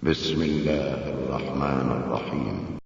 بسم الله الرحمن الرحيم.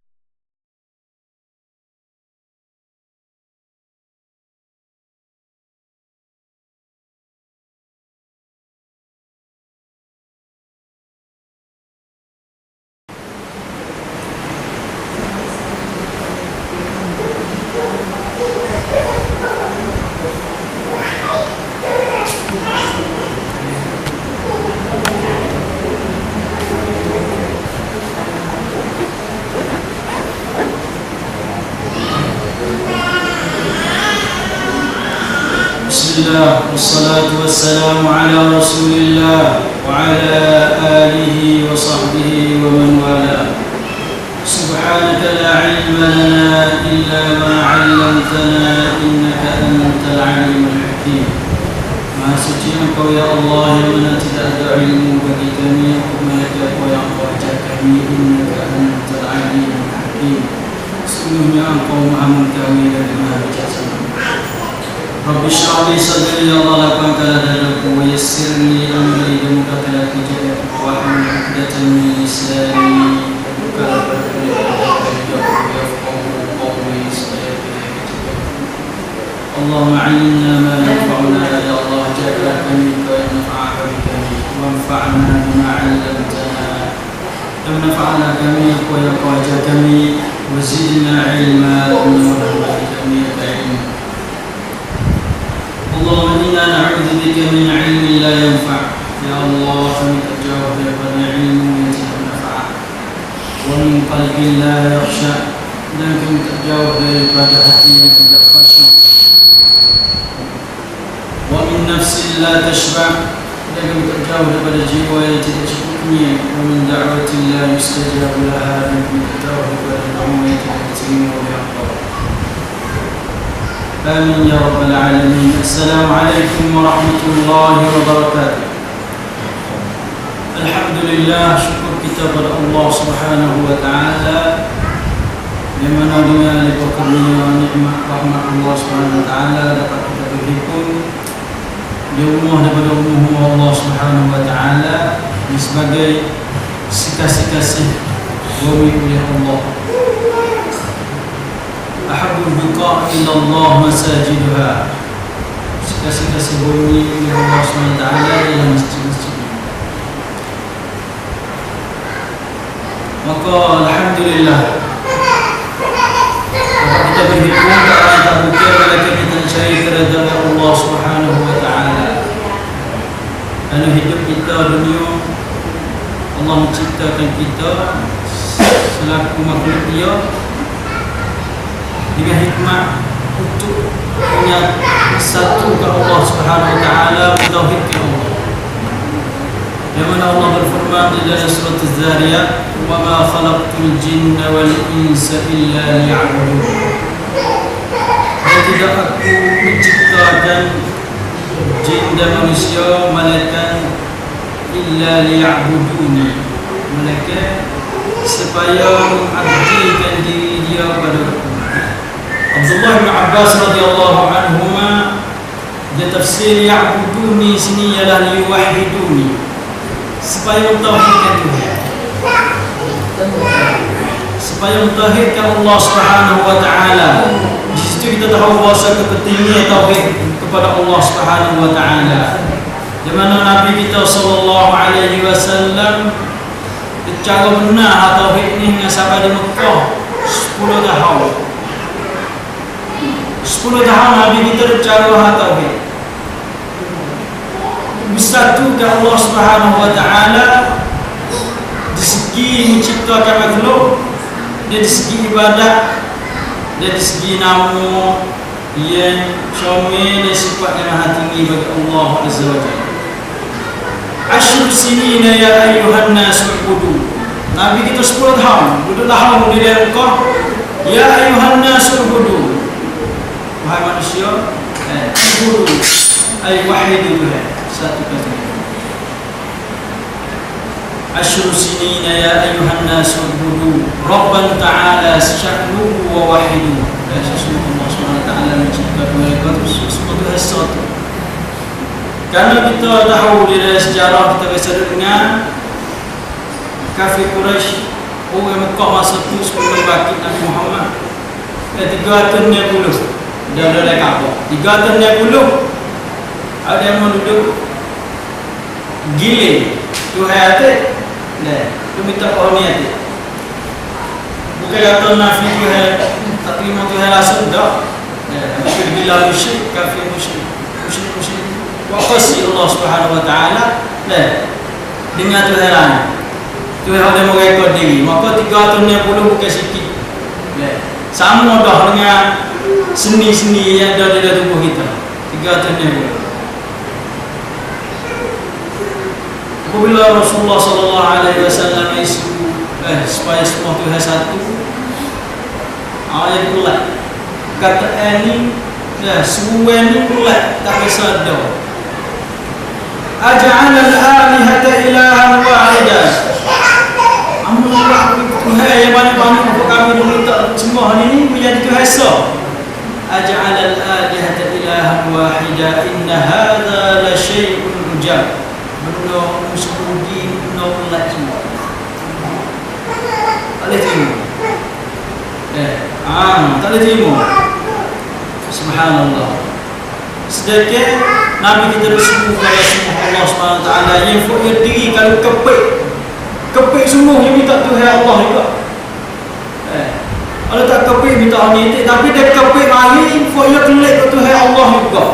والصلاة والسلام على رسول الله وعلى آله وصحبه ومن والاه. سبحانك لا علم لنا إلا ما علمتنا إنك أنت العليم الحكيم. Maha suci Engkau ya Allah yang mana tidak ada ilmu bagi kami, Engkau Maha Kuasa yang Engkau ajar kami, innaka antal alimul hakim. Sesungguhnya Engkau Maha mengetahui dan Maha bijaksana. Rabbi shrah li sadri, ya Allah lapangkanlah dadaku, wa yassir li amri, dan mudahkanlah kerjaanku, wahlul 'uqdatam min lisani, bukalah perkataanku yafqahu qawli. Allahumma 'allimna ma yanfa'una, ya Allah ja'alna kami naf'aka bikami, wanfa'na bima 'allamtana, dan nafa'na kami wa ya qajar kami, wa zidna 'ilma min rahmatika ya ilmu. Allahumma inna na'udzu bika min 'ilmin la yanfa'. Ya Allah, kami terjauh daripada ilmu yang tidak bermanfaat, wa min qalbin la yakhsha, dan kami terjauh daripada hati yang tidak khasyuk, wa min nafsin la tashba', dan kami terjauh daripada jiwa yang tidak cukupnya, wa min da'watin la yustajabu laha, dan kami terjauh daripada doa yang tidak diterima oleh Allah. Amin ya rabbal alamin. Assalamualaikum warahmatullahi wabarakatuh. Alhamdulillah, syukur kita kepada Allah Subhanahu wa taala yang mana dengan lipat kurnia nikmat rahmat Allah Subhanahu wa taala dapat kita berhimpun di rumah daripada rumah Allah Subhanahu wa taala sebagai kasih-kasih bumi oleh Allah. Ahabul biqa' ila Allah masajiduha. Kasih-kasih bumi oleh Allah SWT ialah masjid-masjid. Maka alhamdulillah kita berhimpun ke arah tak bukan malaikat kita mencari keridhaan Allah Subhanahu wa taala. Kerana hidup kita dunia, Allah menciptakan kita selaku makhluk Dia dengan hikmah untuk menyatukan Allah Subhanahu wa taala, mentauhidkan Allah. Yang mana Allah berfirman di dalam surah Az-Zariyat, "Wa ma khalaqtul jinna wal insa illa liya'budun." Dan tidak aku menciptakan jin dan manusia malaikat illa liya'buduni, malaikat supaya mengabdikan diri dia kepada aku. Abdullah bin Abbas radhiyallahu anhuma dia tafsir ya'buduni sini ialah liwahiduni, supaya mentauhidkan Tuhan, supaya mentauhidkan Allah Subhanahu wa taala. Di situ kita tahu bahasa kepentingan tauhid kepada Allah Subhanahu wa taala. Di mana Nabi kita sallallahu alaihi wasallam secara benar tauhid ini dengan sahabat di Mekah 10 tahun. 10 tahun Nabi kita bercara tauhid, bersatukan Allah Subhanahu wa taala di segi menciptakan makhluk, dari segi ibadat, dari segi nama yang syamil dan sifat yang maha tinggi bagi Allah Azza wa Jalla. Ashru sinina ya ayyuhan nas ubudu. Nabi kita 10 tahun duduk tahun di dalam Mekah. Ya ayyuhan nas ubudu, wahai manusia, ubudu ay wahidu Tuhan, satu kata. Ashru sinina ya ayyuhan nas ubudu Rabban ta'ala sya'nuhu wa wahidu. Dan sesungguhnya Allah SWT menciptakan malaikat sebagai satu. Karena kita tahu di dalam sejarah kita bisa dengar kafir Quraisy, orang Mekah masa tu sebelum bangkit Nabi Muhammad. 320 dah dari Kaabah. 320 ada yang mau duduk gile Tuhan hati. Nah, tu minta kau ni hati. Bukan kata nafi Tuhan tak terima Tuhan langsung dah. Mungkin bila musyrik, kafir musyrik. Wa qasi Allah Subhanahu wa taala dengan Tuhan lain. Tuhan ada mengekor diri. Maka 360 bukan sikit. Sama dah dengan seni-seni yang ada di dalam tubuh kita. 360. Apabila Rasulullah sallallahu alaihi wasallam isu supaya semua Tuhan satu, ayat pula kata ini semua ni pula tak bisa ada. Aj'ala al-alihata ilahan wahidan. Allah Tuhan yang banyak-banyak untuk kami minta semua ni menjadi Tuhan sah. Aj'ala al-alihata ilahan wahidan inna hadza la syai'un ujab. Benda musuh-musuh benda pula semua. Tak boleh terima. Tak boleh terima. Subhanallah. Sedekah Nabi kita bersungguh kepada Allah SWT yang fokus diri kalau kepik semua yang minta Tuhan Allah juga. Kalau tak kepik minta Allah tapi dia kepik mari fokus kelik ke Tuhan Allah juga.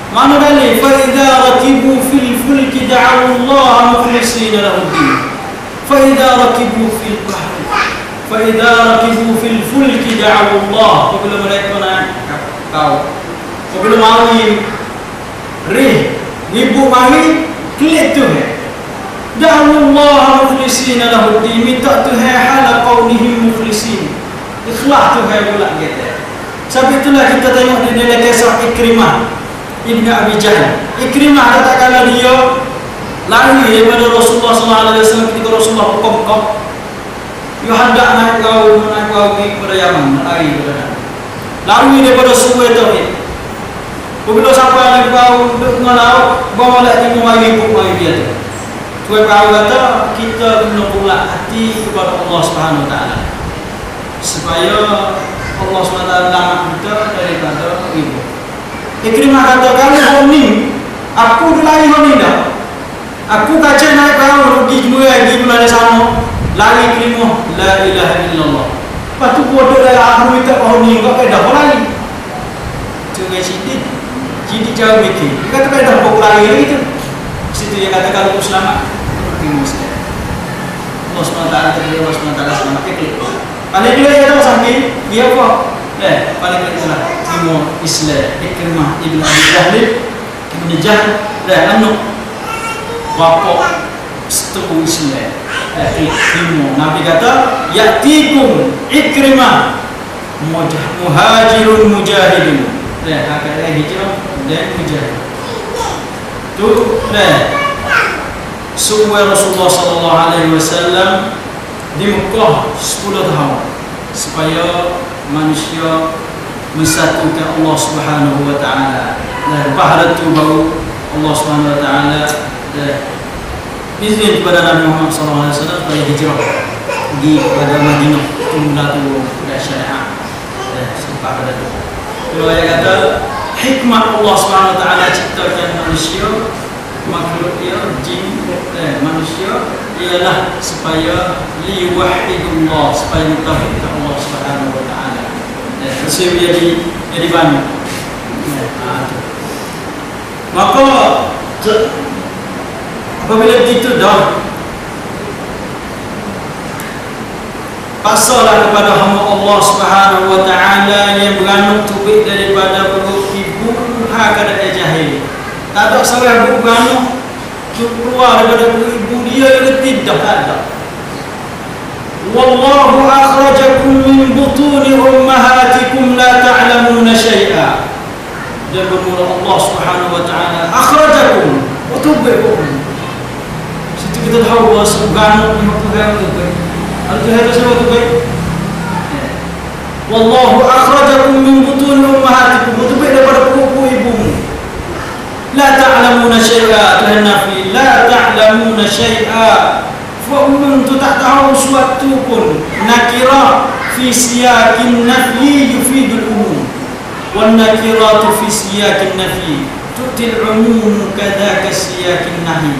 Mana dalil fa idza rakibu fil fulki da'u Allah mukhlishina lahu din. Fa idza rakibu fil bahri fa idza rakibu fil fulki da'u Allah. Apabila mereka naik kau apabila mari ribu mari klik Tuhan da'u Allah mukhlishina lahu din. Minta Tuhan hala qaulihim mukhlishin. Ikhlas Tuhan pula kita. Sebab itulah kita tengok di dalam kisah Ikrimah Ibn Abi Jahal. Ikrimah kata kalau dia lari daripada Rasulullah SAW ketika Rasulullah hukum dia hendak naik kau pergi kepada Yaman, lari daripada sungai Tauhid. Bila sampai naik kau duduk tengah laut, bawa lagi mari dia tu. Tuan kau kata kita kena pula hati kepada Allah Subhanahu Wa Taala supaya Allah Subhanahu Wa Taala selamat kita daripada ibu. Ikrimah kata kalau ni aku lari ni dah. Aku kaca naik perahu pergi jumpa lagi bulan sama. Lari kelima la ilaha illallah. Lepas tu bodoh dah aku minta perahu ni enggak dah lari. Tu guys jadi jauh mikir. Dia kata dah pokok lari lagi tu. Situ dia kata kalau aku selamat terima sekali. Allah SWT Allah SWT selamat keklik. Paling dia kata sakit dia apa? Paling itulah terima Islam. Ikrimah Ibn Abi Jahal anak bapa seteru Islam. Terima. Nabi kata ya'tikum Ikrimah muhajirun mujahidin. Hakala hijrah dan mujahid. Tu sunnah Rasulullah sallallahu alaihi wasallam di Mekah 10 tahun supaya manusia mensatukan Allah Subhanahu Wa Taala. Dan pahala tu baru Allah Subhanahu Wa Taala izin kepada Nabi Muhammad sallallahu alaihi wasallam supaya hijrah pergi kepada Madinah tunda tu dah syariat. Sampai pada tu. Kalau dia kata hikmah Allah Subhanahu Wa Taala ciptakan manusia, makhluk dia jin manusia ialah supaya liwahidullah, supaya mentauhidkan Allah Subhanahu Wa Taala. Supaya jadi banyak. Maka apabila begitu dah pasrahlah kepada hamba Allah Subhanahu Wa Taala yang beranut tubik daripada perut ibu hakada jahil. Tak ada seorang ibu beranut keluar daripada perut ibu dia tidak ada. Wallahu akhrajakum min butuni ummahatikum la ta'lamuna syai'a. Dan bermula Allah Subhanahu Wa Taala akhrajakum wa tubbikum. Situ kita tahu bahawa seorang Tuhan itu baik. Al-Tuhan itu sebab itu baik. Wallahu akhrajakum min butuni ummahatikum wa tubbikum daripada perut ibumu. La ta'lamuna syai'a. Tuhan nafi la ta'lamuna syai'a umum tu tak tahu suatu pun. Nakirah fi siyakin nafyi yufidul umum, wan nakiratu fi siyakin nafyi tu'til umum kadaka siyakin nahi.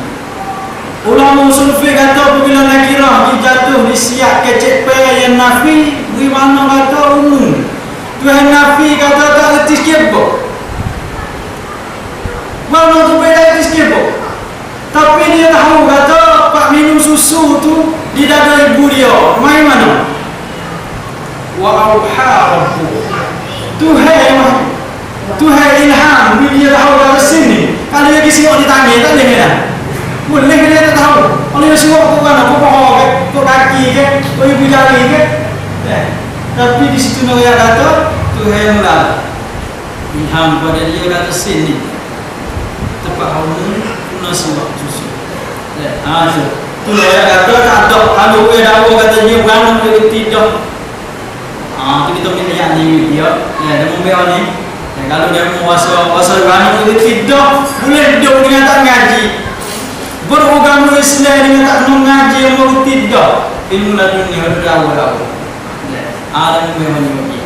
Ulama usul fiqh kata apabila nakirah dijatuh di siyak kecek yang nafi, beri mana kata umum. Tuhan nafi kata tak reti sikit pun. Mana tu beda sikit pun. Tapi dia tahu kata pak minum susu tu di dada ibu dia. Mai mana? Wa auha rabbuh. Tuhan ilham bila dia tahu kata sini. Kalau dia kisah di tangan tak boleh dah. Boleh dia tak tahu. Kalau dia suruh kau kan, kau pohon ke, kau kaki ke, kau ibu jari ke. Tapi di situ dia kata Tuhan mula ilham pada dia kata sini. Tempat kamu guna suap susu. Tu dia kata tak ada. Kalau dia dah kata dia beranak dia tidak. Tu kita punya ayat ni dia. Dia membiar ni. Kalau dia mau wasa beranak dia tidak boleh hidup dengan tak ngaji. Beragama Islam dengan tak kena ngaji yang mau tidak. Ilmu laduni berdawa-dawa. Ada membiar ni.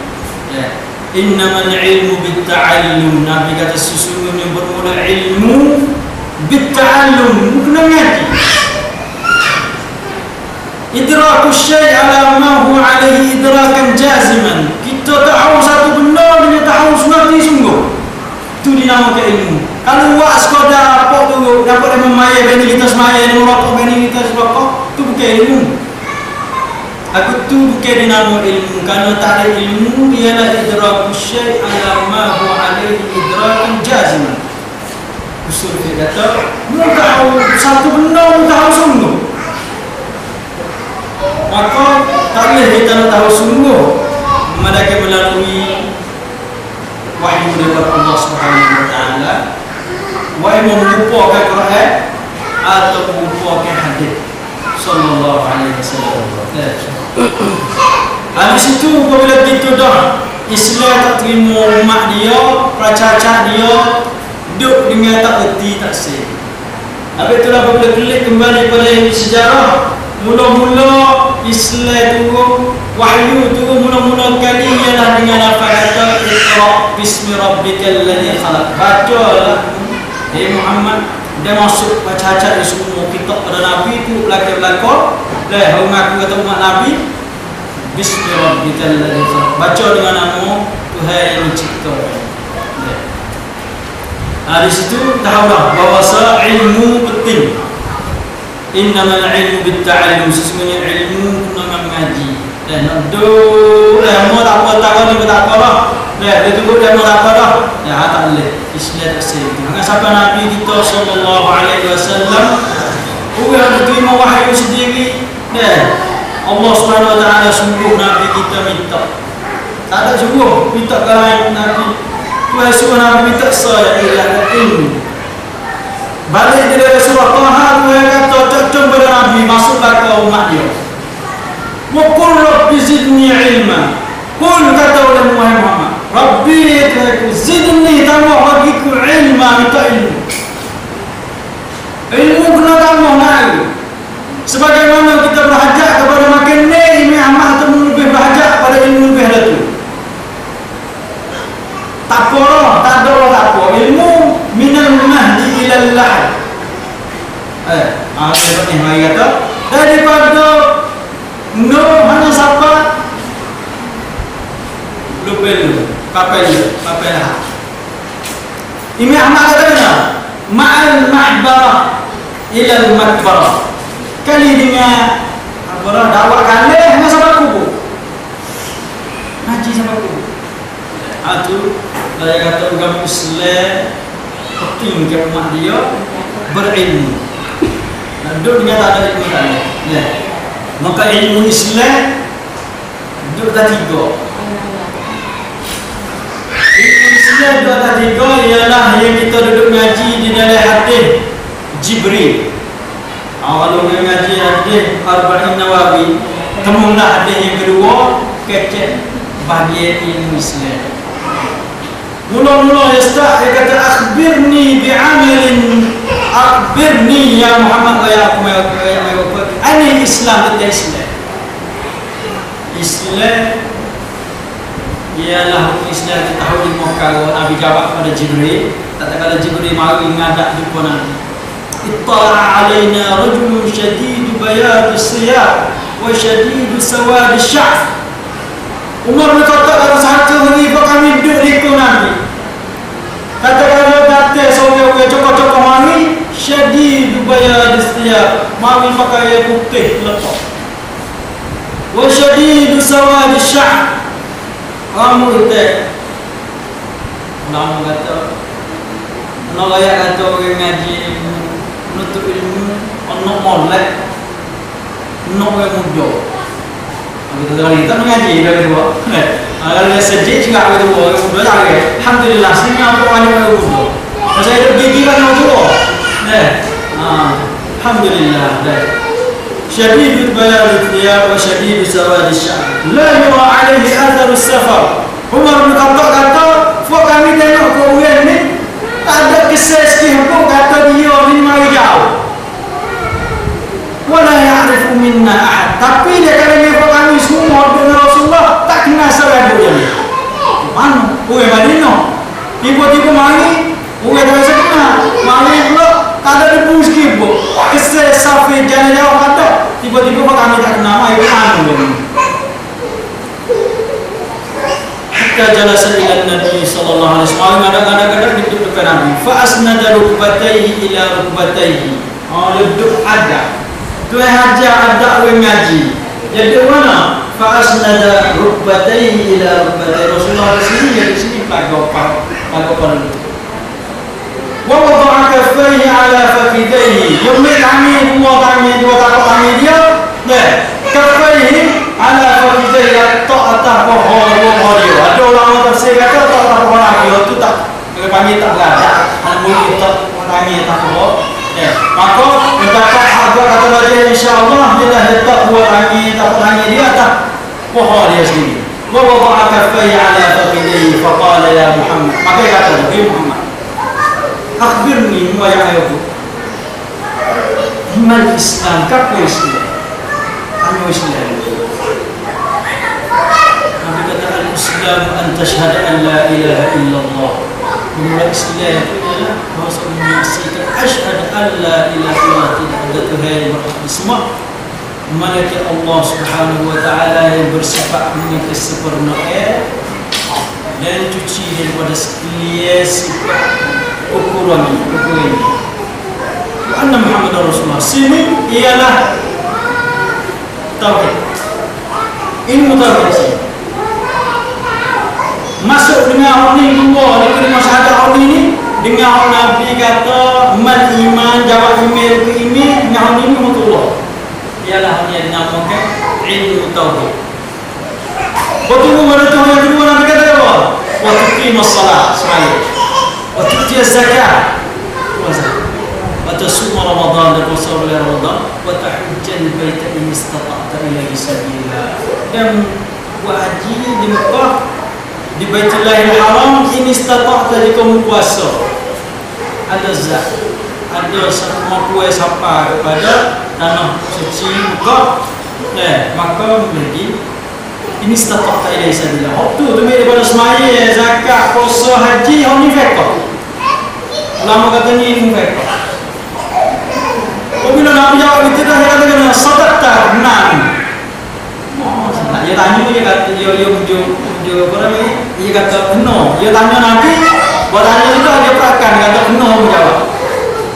Innamal ilmu bitta'allum. Nabi kata sesungguhnya bermula ilmu bitta'allum, bukan ngaji. Idrakus syai' ala ma huwa alaihi idrakan jaziman. Kita tahu satu benda dengan tahu sunati sungguh. Itu dinamakan ilmu. Kalau buat sekadar apa tu dapat dia memaya bini kita semaya, dia merokok bini kita serokok, itu bukan ilmu. Aku tu bukan dinamakan ilmu. Kerana tak ada ilmu ialah idrakus syai' ala ma huwa alaihi idrakan jaziman. Usul dia kata, mu tahu satu benda, mu tahu sungguh. Maka tak boleh kita nak tahu sungguh melainkan melalui wahyu daripada Allah Subhanahu Wa Taala, wahyu merupakan Quran atau merupakan hadis sallallahu alaihi wasallam. Habis itu apabila kita dah Islam tak terima umat dia, percacah dia duduk dengan tak erti tak sih. Habis itulah apabila klik kembali pada sejarah, mula-mula Islam turun, wahyu turun mula-mula kali ialah dengan apa kata Iqra bismi rabbikal ladzi khalaq. Bacalah Muhammad, dia masuk baca-baca di semua kitab pada Nabi tu belakang-belakang. Dah mengaku kata umat Nabi bismi rabbikal ladzi khalaq. Baca dengan nama Tuhan yang menciptakan. Di situ tahulah bahawa ilmu penting. Innamal ilmu bitta'allum. Sesungguhnya ilmu kena mengaji. Dan nak duduk mau tak apa tak ni tak apa lah. Dia tunggu dia mau tak apa dah. Tak boleh. Islam tak sesuai. Maka siapa Nabi kita sallallahu alaihi wasallam yang terima wahyu sendiri. Allah Subhanahu Wa Taala sungguh Nabi kita minta. Tak ada sungguh minta ke lain Nabi. Tuhan suruh Nabi minta saya ialah ilmu. Balik dari surah Taha, Tuhan kata cocok pada Nabi masuklah ke umat dia. Wa qul rabbi zidni ilma. Qul kata oleh Muhammad, Rabbi zidni tambah bagiku ilma, minta ilmu. Ilmu kena tambah naik. Sebagaimana kita berhajat kepada makan ni, amal atau lebih berhajat pada ilmu lebih datu. Tak apa, tak ada tak apa. Ilmu minal mahdi ilal lahad. Sebab ni mari kata daripada Nuh hanya siapa lupel papel lah. Ini Ahmad kata kena ma'al mahbarah ilal makbarah. Kali dengan apa dah dakwah kali hanya siapa kubur. Haji siapa kubur. Tu saya kata agama Islam penting ke umat dia berilmu. Duduk dengan tak ada ilmu tadi. Maka ilmu Islam duduk ada tiga. Ilmu Islam duduk ada tiga ialah yang kita duduk ngaji di dalam hadis Jibril. Kalau ngaji hadis Arba'in Nawawi, temulah hadis yang kedua kecek bahagian ilmu Islam. Mula-mula dia start, dia kata akhbirni bi'amalin Akhbirni ya Muhammad wa ya ani Islam itu Islam. Islam ialah Islam kita tahu di Mekah. Nabi jawab pada Jibril, kata Jibril mau ngadak jumpa Nabi. Ittala alaina rajulun shadid bayad as-siyab wa shadid sawad ash-sha'r. Umar berkata satu hari kami duduk di Nabi. Kata-kata datang seorang yang cokok-cokok mari syadid bayad as-siyab, mari pakai putih lepas. Wa syadid sawad ash-sha'r, rambut hitam. Ulama kata, nak layak kata orang ngaji menuntut ilmu, nak molek, nak orang muda. Kita nak ngaji dah kedua. Kalau dia sejak juga kedua, orang muda tak ada. Alhamdulillah, sini apa banyak orang muda. Saya ada gigi kan orang tua. Alhamdulillah. شديد بياض الثياب وشديد سواد الشعر لا يرى عليه أثر السفر. Umar bin Khattab kata, "Fok kami tengok kau ni, tak ada kisah sikit pun kata dia ni mari jauh. Wala ya'rifu minna ahad." Tapi dia kata dia fok kami semua dengan Rasulullah tak kenal seradu dia. Mana? Orang Madinah. Tiba-tiba mari, orang tak bisa kenal. Mari pula tak ada debu sikit pun. Kisah Safi jalan jauh kata, tiba-tiba fok kami tak kenal mari mana dia. Jalasa ila Nabi sallallahu alaihi wasallam, kadang-kadang duduk dekat Nabi. Fa asnada rukbatayhi ila rukbatayhi. Duduk ada. Tuan haji ada orang ngaji. Jadi mana? Fa asnada rukbatayhi ila rukbatayhi. Rasulullah di sini pagopan. Wa wada'a kaffayhi ala fakhidayhi. Yumil kami dua tapak kami dia. Kaffayhi ala fakhidayhi, tak atas pohon dia. Ada orang tafsir kata tak atas pohon dia tu tak panggil tak berada. Ada boleh tak panggil tak pohon. Maka mendapat harga kata baca insya-Allah dia dah letak buat tangi dia atas pohon dia sendiri. Wa wada'a kaffayhi ala fakhidayhi faqala ya Muhammad. Maka dia kata, "Hai Muhammad, akhbirni ma ya'rifu mal Islam." Apa Islam? Anu Islam. Nabi kata al-Islam an tashhada an la ilaha illallah. Menurut Islam itu adalah bahasa menyaksikan asyhadu an la ilaha illallah, tidak ada Tuhan yang berhak disembah melainkan Allah Subhanahu wa taala yang bersifat dengan kesempurnaan dan cuci daripada sekalian sifat ukuran ini. Anna Muhammadar Rasulullah. Sini ialah tauhid. Ilmu tauhid. Masuk dengan orang ni dua, dia kena syahadat orang ni dengan orang Nabi kata mal iman, jawab email ke email dengan orang ni Muhammadullah. Ialah yang dinamakan ilmu tauhid. Betul mana tu yang kedua Nabi kata apa? Wa tuqimus salat, sembahyang. Wa tu'ti zakat, puasa. Wa tasum Ramadan, dan puasa bulan Ramadan. Wa tahujjal baita in istata'ta ilaihi sabila. Dan buat haji di Mekah, di Baitullahil Haram, ini istata'ta jika puasa. Ada zakat, ada semua sampai kepada tanah suci Mekah. Maka lagi ini istata'ta ilaihi sabila. Waktu tu daripada sembahyang, zakat, puasa, haji, hang ni fiqh. Ulama kata ni ilmu fiqh. Apabila Nabi jawab itu dah kata kena sadaqta, benar. Dia tanya, dia kata dia apa namanya? Dia kata no. Dia tanya Nabi, buat tanya juga dia perakan kata no menjawab.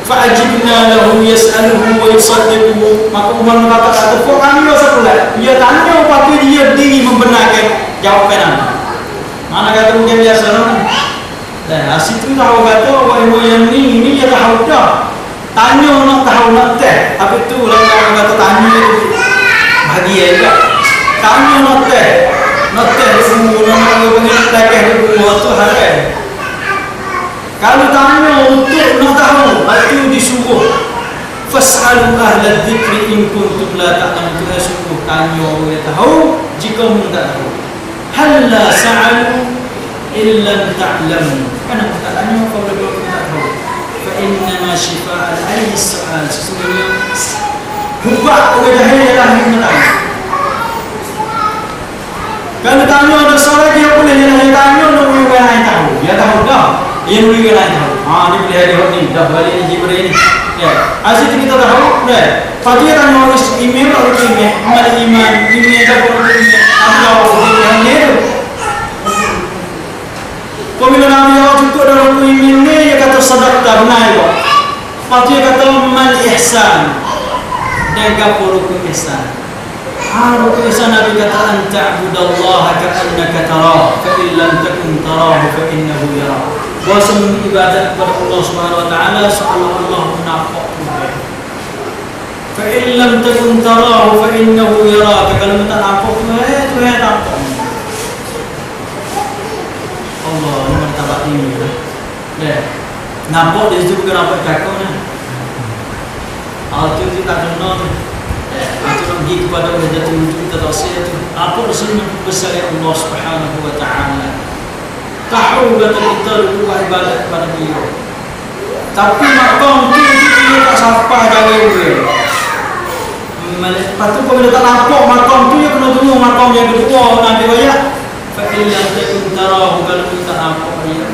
Fa'ajibna lahu yas'aluhu wa yusaddiquhu. Maka Umar kata kok kami rasa pula. Dia tanya tapi dia diri membenarkan jawapan Nabi. Mana kata mungkin biasa orang. Dah, situ tahu kata orang yang ni dia tahu dah. Tanya nak tahu nak teh. Tapi tu orang kata tanya tu bahagia juga. Tanya nak teh semua nak panggil tak semua tu haram. Kalau tanya untuk nak tahu, itu disuruh fas'alu ahla dzikri in kuntum la ta'lamun. Tuhan suruh tanya orang yang tahu jika kamu tak tahu. Hal la sa'alu illa ta'lamun. Kenapa tak tanya kalau dia tak tahu? Fa innama shifa'al ayyi su'al. Sesungguhnya hubak orang jahil ialah hikmah. Kalau tanya ada soal dia boleh dia tanya nak orang lain tahu. Dia tahu dah. Dia boleh orang lain tahu. Dia boleh ada ni dah balik ni Jibril ni. Ya. Asyik kita tahu dah. Pagi dia tanya orang email orang email. Amal iman email dah orang email. Allah orang ni. Apabila Nabi Allah cukup dalam email ni dia kata sadaqah benar itu. Pagi dia kata mal ihsan. Dan gafurukum ihsan. Rukun ihsan Nabi kata an ta'budallaha ka'annaka tarahu fa in lam takun tarahu fa innahu yarah. Bahasa ibadat kepada Allah Subhanahu wa taala seolah Allah menampak Tuhan. Fa in lam takun tarahu fa innahu yarah. Kalau tak nampak Tuhan nampak. Allah ni martabat tinggi dah. Dah. Nampak dia juga bukan nampak cakap ni. Tu tak kenal tu. Itu pergi kepada wajah wujud kita taksir itu. Apa rasanya besar Allah Subhanahu wa taala. Tahu kata kita buat ibadat kepada dia. Tapi makam tu dia tak sampai jaga dia. Lepas tu bila tak nampak makam tu dia kena tunggu makam yang kedua Nabi ayat. Fa in lam takun tarahu kalau kita tak nampak dia.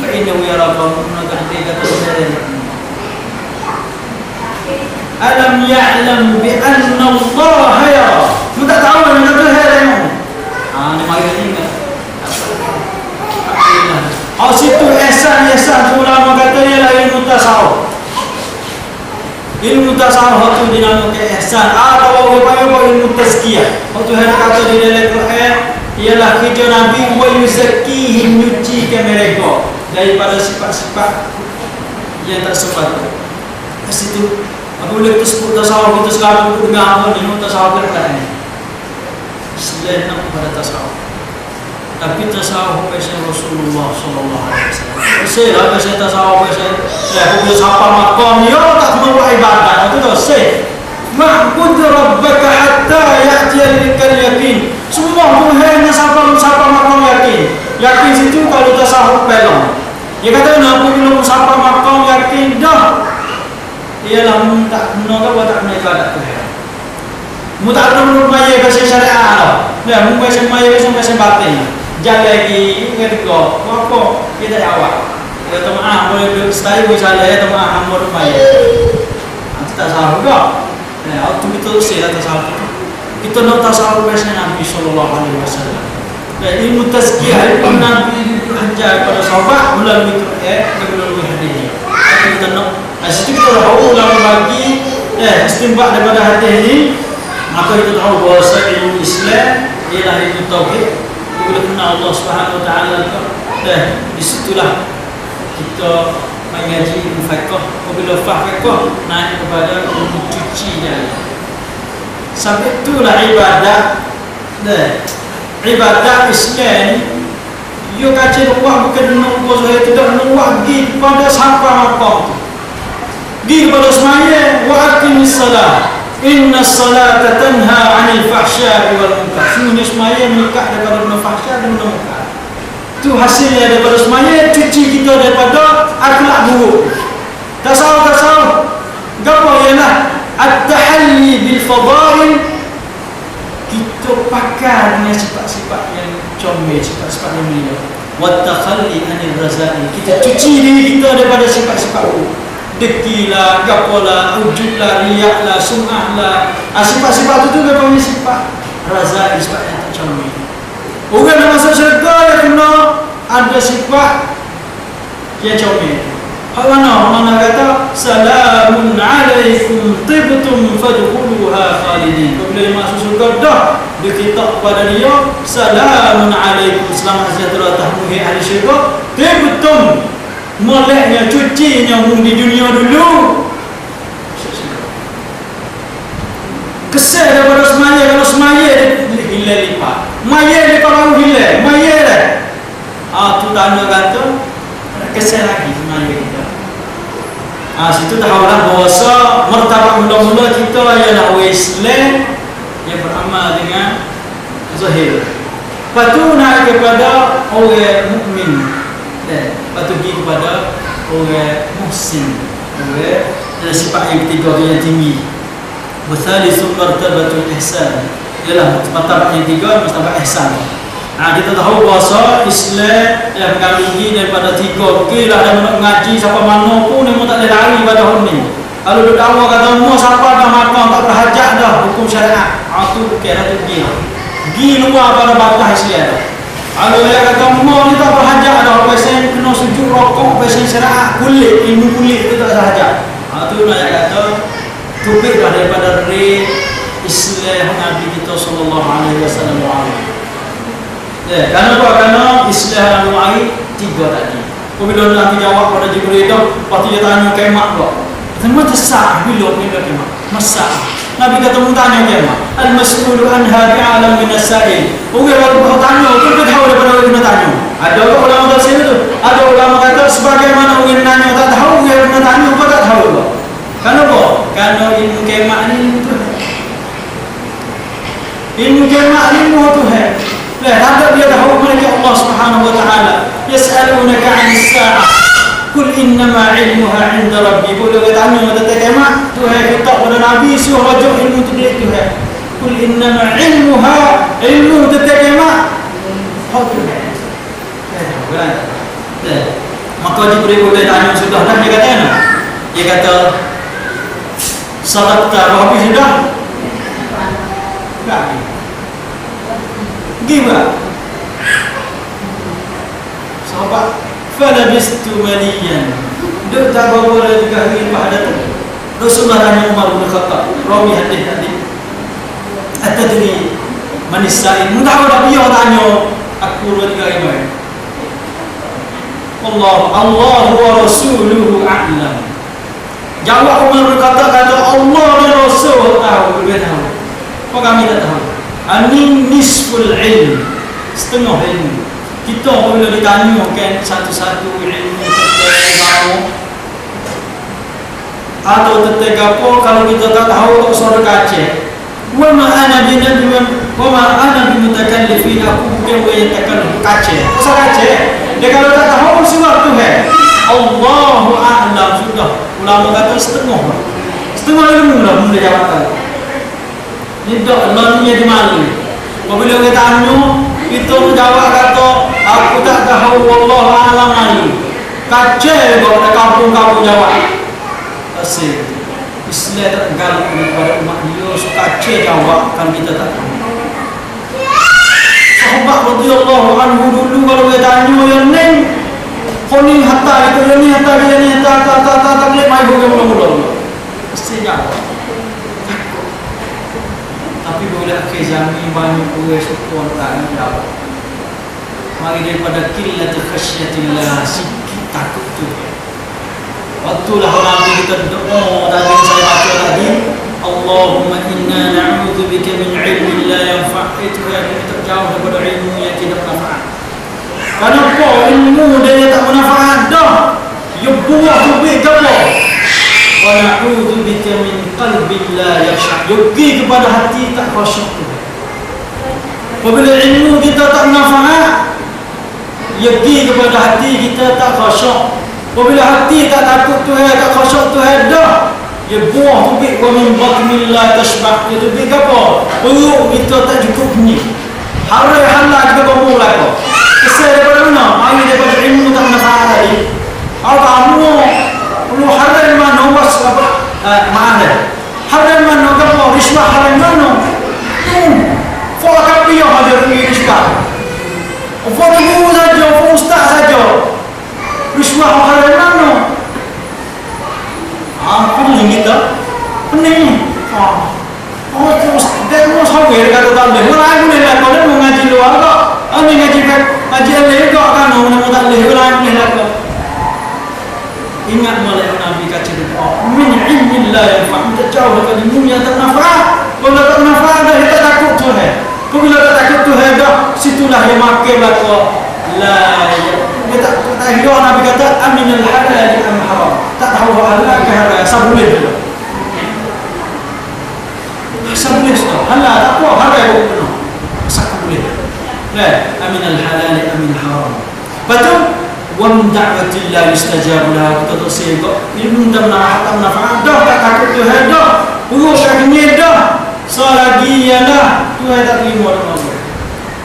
Fa innahu yarakum maka dia kata dia. Alam ya'lam bi anna Allah yara. Mu tak tahu mana Tuhan ada. Ni mari ni kan. Situ ihsan ulama kata ialah ilmu tasawuf. Ilmu tasawuf itu dinamakan ihsan. Atau apa ilmu tazkiyah. Tuhan kata di dalam Quran ialah kerja Nabi wa yuzakkihim, menyucikan mereka daripada sifat-sifat yang tak sepatutnya. Situ apabila kita sebut tasawuf, kita selalu dengar apa ni, tasawuf berkata ni selain nak pada tasawuf. Tapi tasawuf pasal Rasulullah sallallahu alaihi wasallam. Saya lah pasal tasawuf pasal apabila siapa makam dia tak mau buat ibadat, itu dah say. Ma'bud rabbaka hatta ya'tiyakal yakin. Semua Tuhan yang siapa makam yakin. Yakin situ kalau tasawuf belum. Dia kata nak apabila siapa makam yakin dah ialah mu tak guna ke tak guna ibadat Tuhan. Mu tak guna menurut maya bahasa syariah lah. Mu bahasa maya bahasa batin. Jangan lagi ngerti apa kita awak. Kita maaf boleh stay misalnya ya maaf menurut maya. Kita tak salah juga. Waktu kita usia tak salah. Kita nak tasawuf bahasa Nabi sallallahu alaihi wasallam. Dan ilmu tazkiyah ilmu Nabi diajar kepada sahabat melalui Quran dan melalui hadis. Kita nak situ kita tahu ulama bagi istinbat daripada hadis ini, maka kita tahu bahawa ilmu Islam ialah ilmu tauhid. Bila kenal Allah Subhanahu wa taala di situlah kita mengaji ilmu fiqh. Apabila fiqh naik kepada ilmu cuci jari. Sampai itulah ibadat. Ibadat Islam ia kacau ruang bukan nak buat saya tidak nak pergi kepada siapa makam tu. Pergi kepada semaya wa aqimis salat. Inna salata tanha 'anil fahsya'i wal munkar. Sungguh semaya mengikat daripada benda fahsya dan benda munkar. Itu hasilnya daripada semaya cuci kita daripada akhlak buruk. Tasawuf gapo ialah at-tahalli bil fadail. Kita pakar dengan sifat-sifat yang comel, sifat-sifat yang mulia. Wa takhalli 'anil razali. Kita cuci diri kita daripada sifat-sifat buruk. Dekilah, gapolah, ujublah, riyaklah, sum'ahlah. Sifat-sifat itu juga punya sifat razali, sifat yang tak comel. Orang yang masuk syurga yang kena ada sifat yang comel. Mana kata salamun alaikum tibtum fadkhuluha khalidin. Bila masuk syurga dah dikitab kepada dia salamun alaikum, selamat sejahtera atasmu hai ahli syurga. Tibtum, moleknya cucinya di dunia dulu. Kesal daripada semaya. Kalau semaya dia hilal lipat, maya lipat baru hilal, maya dah. Tu tanda kata kesal lagi semaya kita. Situ tahulah bahasa martabat mula-mula kita ialah orang Islam yang beramal dengan zahir. Lepas tu naik kepada orang mukmin. Lepas tu pergi kepada orang muhsin. Ada sifat yang ketiga yang tinggi. Wathalithu martabatul ihsan. Ialah martabat yang tiga, martabat ihsan. Kita tahu bahasa Islam yang kami daripada tiga. Kira ada mengaji siapa mana pun yang tak boleh lari pada hari ni. Kalau dia dakwa kata mau siapa dah makan tak berhajat dah hukum syariat. Itu kira tu gila. Gila luar pada batas Islam. Kalau dia kata mau ni tak berhajat dah pasal kena sujud rokok pasal syariat kulit ilmu kulit itu tak berhajat. Itu nak kata tubik dah daripada Islam Nabi kita sallallahu alaihi wasallam. Kerana apa? Kerana Islam Nabi tiga tadi. Bila Nabi jawab pada Jibril itu, waktu dia tanya kiamat kok. Kenapa tersah bila kiamat? Masa. Nabi kata tanya kiamat. Al-mas'ulu anha bi'alam min as-sa'il. Orang kau tanya, kau tahu daripada orang kena tanya. Ada ulama tafsir tu. Ada ulama kata sebagaimana orang nanya tak tahu, orang kena tanya kau tak tahu. Kenapa? Kerana ilmu kiamat ni ilmu kiamat ni Tuhan. لا هذا بيده ملك الله سبحانه وتعالى يسألونك عن الساعة قل إنما علمها عند ربي. Boleh bertanya tentang kiamat, Tuhan kita pada Nabi suruh rajuk ilmu tu dia Tuhan. Qul innama ilmuha ilmu tentang kiamat Tuhan. Maka Jibril boleh tanya sudah dah dia kata apa? Dia kata sadaqta wa habis sudah. Tak. Gimana? Sahabat falabistu maliyan. Duk tak berapa juga hari pada tu. Rasulullah tanya Umar bin Khattab, rawi hadis tadi. Atadri man as-sa'il? Mudah dah dia tanya aku tiga hari. Allah wa rasuluhu a'lam. Jawab Umar bin Khattab kata Allah dan Rasul tahu, dia tahu. Apa kami tak tahu? Ini nisful ilm, setengah ilmu. Kita apabila ditanyakan satu-satu ilmu tentang atau tentang apa, kalau kita tak tahu tak usah kaca. Wa ma ana bimutakallifin, aku bukan orang yang takkan kaca. Usah kaca. Dia kalau tak tahu sebab Tuhan. Allahu a'lam sudah. Ulama kata setengah ilmu lah mula jawab. Ini tak Allah ni malu. Apabila kita tanya, kita jawab kata aku tak tahu, wallahu a'lam malu. Kacau kau nak kampung-kampung jawab. Asyik Islam tak galak kepada umat dia, kacau jawab kalau kita tak tahu. Sahabat radhiyallahu anhu dulu kalau kita tanya yang ni kau ni hatta itu ni hatta tak boleh mai mula-mula. Mesti jawab. Tapi boleh akhir zaman banyak orang syukur tak jawab. Mari daripada qillat khasyatillah, sikit takut tu. Waktu lah Nabi kita doa tadi saya baca tadi, Allahumma inna na'udzubika min ilmin la yanfa'. Itu yang kita jauh daripada ilmu yang tidak bermanfaat. Kenapa ilmu dia tak bermanfaat dah? Ya buah tu berapa? Wa na'udzubika min qalbin la yakhsha. Yogi kepada hati tak khusyuk tu. Apabila ilmu kita tak bermanfaat, yogi kepada hati kita tak khusyuk. Apabila hati tak takut Tuhan, tak khusyuk Tuhan dah, ya buah tu bik wa min batnillah tashbah. Itu bik apa? Perut kita tak cukup ni. Harai halal kita bangun lagi. Kesal daripada mana? Mari daripada ilmu tak bermanfaat tadi. Kamu perlu harai mana was apa? Mana? Harai mana apa? Risbah harai mana? Faham dia ada risbah. Faham guru saja, faham ustaz saja. Risbah harai mana? Pening kita. Pening. Terus dia mau sampai kata tak boleh. Orang boleh lah kalau mau ngaji luar tak. Ani ngaji Allah tak kan orang tak boleh. Orang boleh lah. Ingat malah Nabi kata min ilmillah yanfa'. Kita jauh daripada ilmu yang tak manfaat. Kalau tak manfaat dah kita takut Tuhan. Bila tak takut Tuhan dah, situlah yang makin lah la. Dia tak hidup. Nabi kata aminal halal am haram. Tak tahu halal ke haram. Asal boleh juga. Asal boleh sudah. Halal tak apa. Haram pun. Asal boleh. Aminal halal amin haram. Betul? wa min da'wati la yustajabu lahu. Kita tak segok ilmu dan manfaat dah, tak takut Tuhan dah, urus kaki dah. Selagi ialah Tuhan tak terima doa.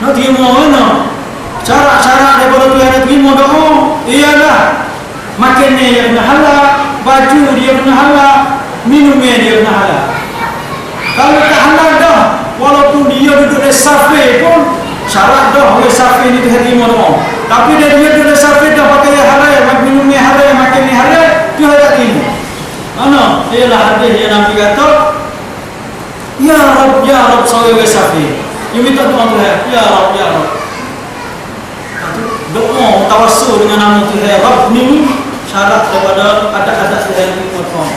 Nak terima mana? Syarat-syarat daripada Tuhan nak terima doa ialah makan dia kena halal, baju dia kena halal, minum dia kena halal. Kalau tak halal dah, walaupun dia duduk di safe pun syarat dah oleh safe ni Tuhan terima doa. Tapi dia duduk di safe dah pakai yang halal, minum yang halal, makan yang halal, Tuhan tak terima. Mana? Ialah hadis yang Nabi kata, Ya Rab, saya oleh safe. Dia minta doa Tuhan, Ya Rab. Doa tawassul dengan nama Tuhan Rabb ni syarat daripada adat-adat Tuhan ni Tuhan.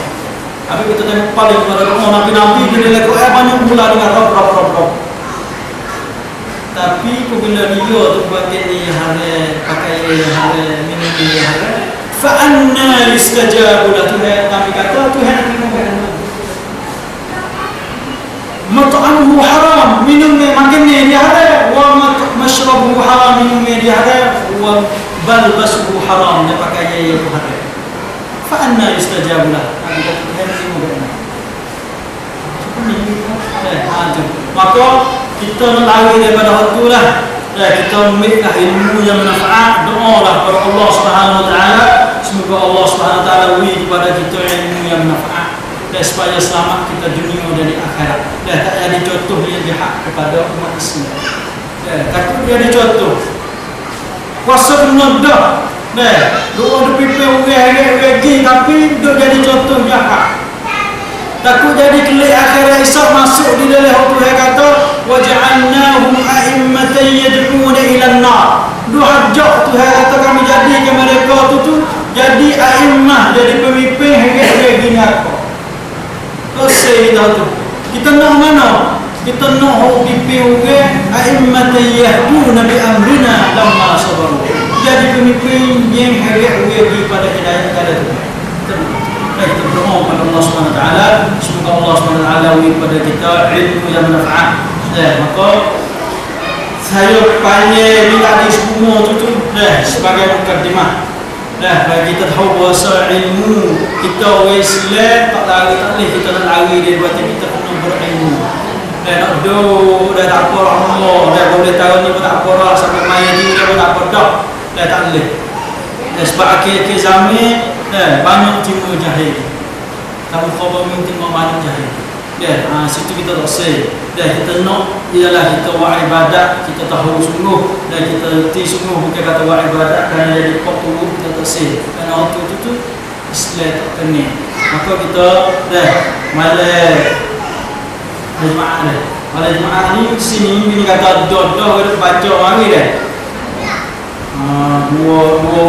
Habis kita tengok paling pada doa Nabi dia lekuk banyak mula dengan Rabb. Tapi apabila dia tu buat ni hari pakai hari minum ni hari fa anna yustajabu lahu. Tuhan Nabi kata Tuhan akan memberikan mat'amuhu haram, minumnya makannya dia haram, wa mashrabuhu haram, minumnya dia haram, wa balbasuhu haram, dia pakai yang haram. Fa anna yustajabu lah. Nabi kata Tuhan terima benar. Maka kita nak lari daripada waktu lah. Kita ambillah ilmu yang manfaat, doalah kepada Allah Subhanahu Wa Taala. Semoga Allah Subhanahu Wa Taala beri kepada kita ilmu yang manfaat. Dan supaya selamat kita dunia dan di akhirat. Dan tak ada contoh yang jahat kepada umat Islam. Takut dia ada contoh. Puasa benar dah. Doa di pipi orang tapi dia jadi contoh jahat. Takut jadi kelak akhirat esok masuk di dalam Tuhan kata waja'alnahum a'immatan yad'una ila an-nar. Doa hajat Tuhan kata kami jadikan mereka tu jadi a'immah, jadi pemimpin hingga gini apa. Selesai dah tu. Kita nak mana? Kita nak pipi orang a'immatan yahduna bi amrina lamma sabaru. Jadi pemimpin yang hari-hari pada hidayah kepada Tuhan. Kita berdoa kepada Allah Subhanahu Wa Taala, semoga Allah Subhanahu Wa Taala beri kepada kita ilmu yang manfaat. Maka saya panggil bila di semua tu sebagai mukadimah. Bagi kita tahu bahasa ilmu kita Islam tak lari tak boleh kita nak lari dia buat kita kena berilmu. Nak dah tak apa Allah, dah boleh tahu ni pun tak apa lah sampai main ni pun tak apa dah. Tak boleh. Sebab akhir-akhir zaman banyak timur jahil. Kamu khabar minta banyak jahil. Situ kita tak say. Kita nak ialah kita buat ibadat, kita tahu sungguh dan kita reti sungguh bukan kata buat ibadat kerana jadi kok turun kita tak say. Kerana waktu tu Islam tak kena. Maka kita malam jemaah ni sini ni kata doh baca mari dua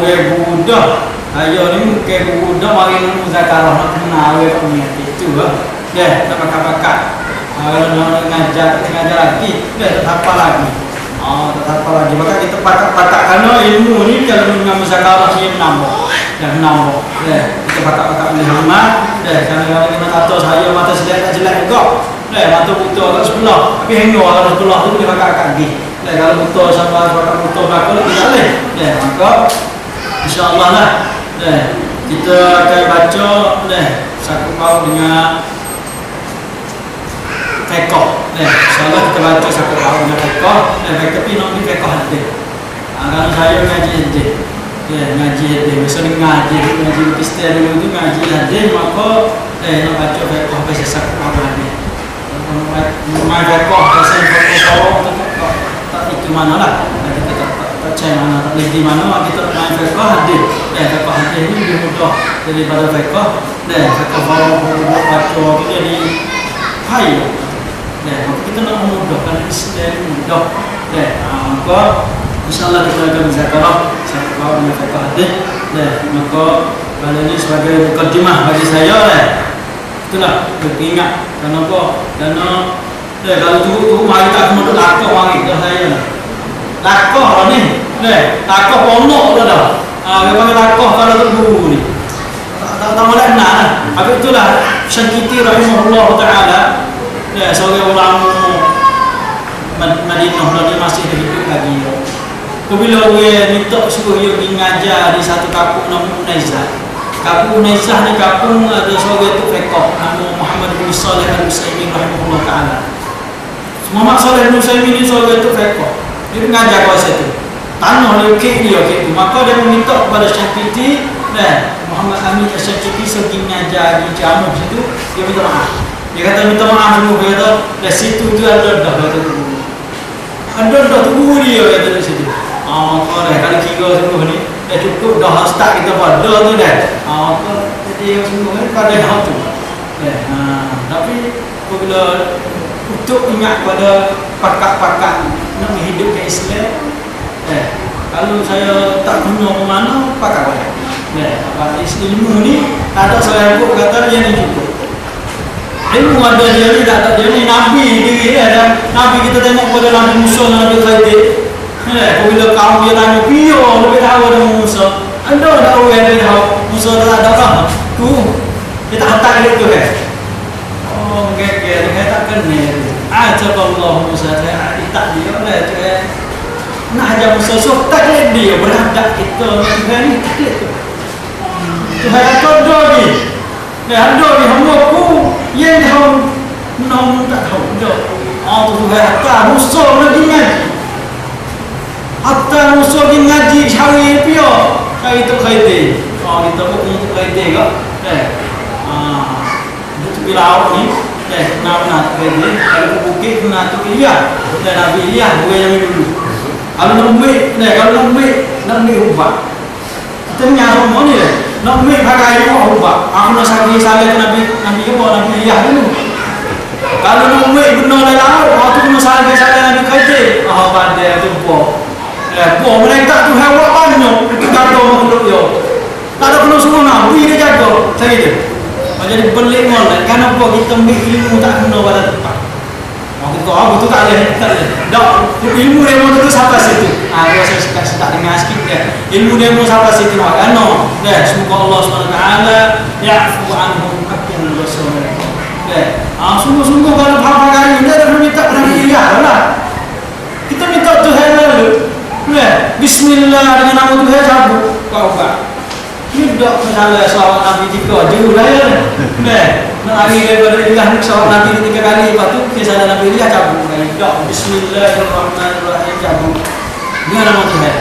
orang dah. Ayo ni mungkin guru dah mari muzakarah nak kenal awak punya itu tak pakat-pakat. Kalau nak ngajar lagi tak apa lagi. Tak apa lagi. Maka kita pakat-pakat kerana ilmu ni kalau dengan muzakarah dia menambah. Kita pakat-pakat boleh hormat. Kadang-kadang kita kata saya mata sedap tak jelek juga. Mata buta agak sebelah. Tapi hengok kalau sebelah tu boleh pakat-pakat lagi. Kalau buta sampai pakat buta belakang lagi tak boleh. Maka insya-Allah lah kita akan baca satu kau dengan fiqh. InsyaAllah kita baca satu kau dengan fiqh. Tapi nak di fiqh ada. Kalau saya ngaji ada. Misalnya ngaji Kristen dulu tu ngaji ada. Maka nak baca fiqh pasal satu kau ada. Main fiqh pasal fiqh tak itu mana lah. Kita tak cari mana, tak boleh di mana kita main fiqh hadis. Fiqh hadis ni lebih mudah daripada fiqh. Fiqh baru baca tu jadi payah. Maka kita nak memudahkan Islam mudah. Maka insyaAllah kita akan berzakarah satu kau dengan fiqh hadis. Maka kali ini sebagai mukadimah bagi saya itulah ingat. Kenapa? Kerana kalau tu mari tak kena lakoh mari dah saya. Lakoh lah ni. Lakoh pondok dah dah. Dia panggil lakoh kalau tu guru ni. Tak boleh nak lah. Habis itulah Syangkiti rahimahullah ta'ala. Seorang ulama Madinah dia masih hidup lagi. Apabila dia minta suruh dia pergi mengajar di satu kampung nama Unaizah. Kampung Unaizah ni kampung ada seorang tu fiqh nama Muhammad bin Shalih Al-Utsaimin rahimahullah taala. Muhammad Shalih Al-Utsaimin ni seorang tu fiqh. Dia mengajar kuasa tu. Tanah dia kek tu. Maka dia meminta kepada Syafiti dan Muhammad Amin Syafiti pergi mengajar di Jammu situ. Dia minta maaf. Dia kata minta maaf semua. Dia kata dari situ tu ada dah kata tu. Ada dah tu dia kata di situ. Maka dah kali kira semua ni dah cukup dah start kita buat dah tu dah. Maka jadi semua ni pada hal tu. Tapi apabila untuk ingat pada pakak-pakak nak hidupkan Islam, kalau saya tak guna ke mana, pakak boleh. Ilmu ni tak ada saya pun kata dia ni cukup. Ilmu ada dia ni, tak ada dia ni. Nabi diri dia, Nabi kita tengok pada Nabi Musa dan Nabi Khidir. Apabila kaum dia tanya, "Pio lebih tahu ada Musa?" Anda tak tahu yang lebih tahu Musa tak ada apa? Tu dia tak hantar itu kan? Oh, dia tak kenal. Ajaballah Musa tak dia lah tu kan? Nak ajar Musa so tak boleh dia berhadap kita dengan ni tak boleh tu. Tuhan ada ni. Ada ni hamba ku yang tahu nom tak tahu dah. Tu Tuhan kata Musa lagi ngaji. Hatta Musa lagi ngaji hari pia. Hari tu Khidir. Kita pun untuk Khidir ke? Itu bila awak ni nak Khidir, kalau bukit nak tu Iliyah. Dan Nabi Iliyah bukan yang dulu. Kalau nak ambil ubah. Kita ni orang mana ni? Nak ambil pakai ubah. Aku nak sagi salah Nabi Iliyah dulu. Kalau nak ambil benar dalam laut, aku kena sagi salah Nabi Khidir. Pandai jumpa. Buah mereka tu hewan banyak. Itu gaduh makhluk dia. Tak ada kena suruh Nabi dia jaga. Saya kata. Jadi pelik molek. Kenapa kita ambil ilmu tak kena pada tempat? Kita betul tak boleh. Tak. Ilmu demo tu sampai situ. Saya suka dengar sikit dia. Ilmu demo sampai situ. Kerana semoga Allah SWT ya'fu anhum haqqan rasul. Sungguh-sungguh kalau faham kali dia dah minta pada Iliyah lah. Kita minta Tuhan lalu. Bismillah dengan nama Tuhan cabut. Kau buat. Tidak misalnya sahabat Nabi 3 jauh lah ya. Nak lari daripada Iliyah sahabat Nabi 3 kali. Lepas tu kisah Nabi Iliyah cabut. Tidak. Bismillahirrahmanirrahim cabut. Dengan nama Tuhan.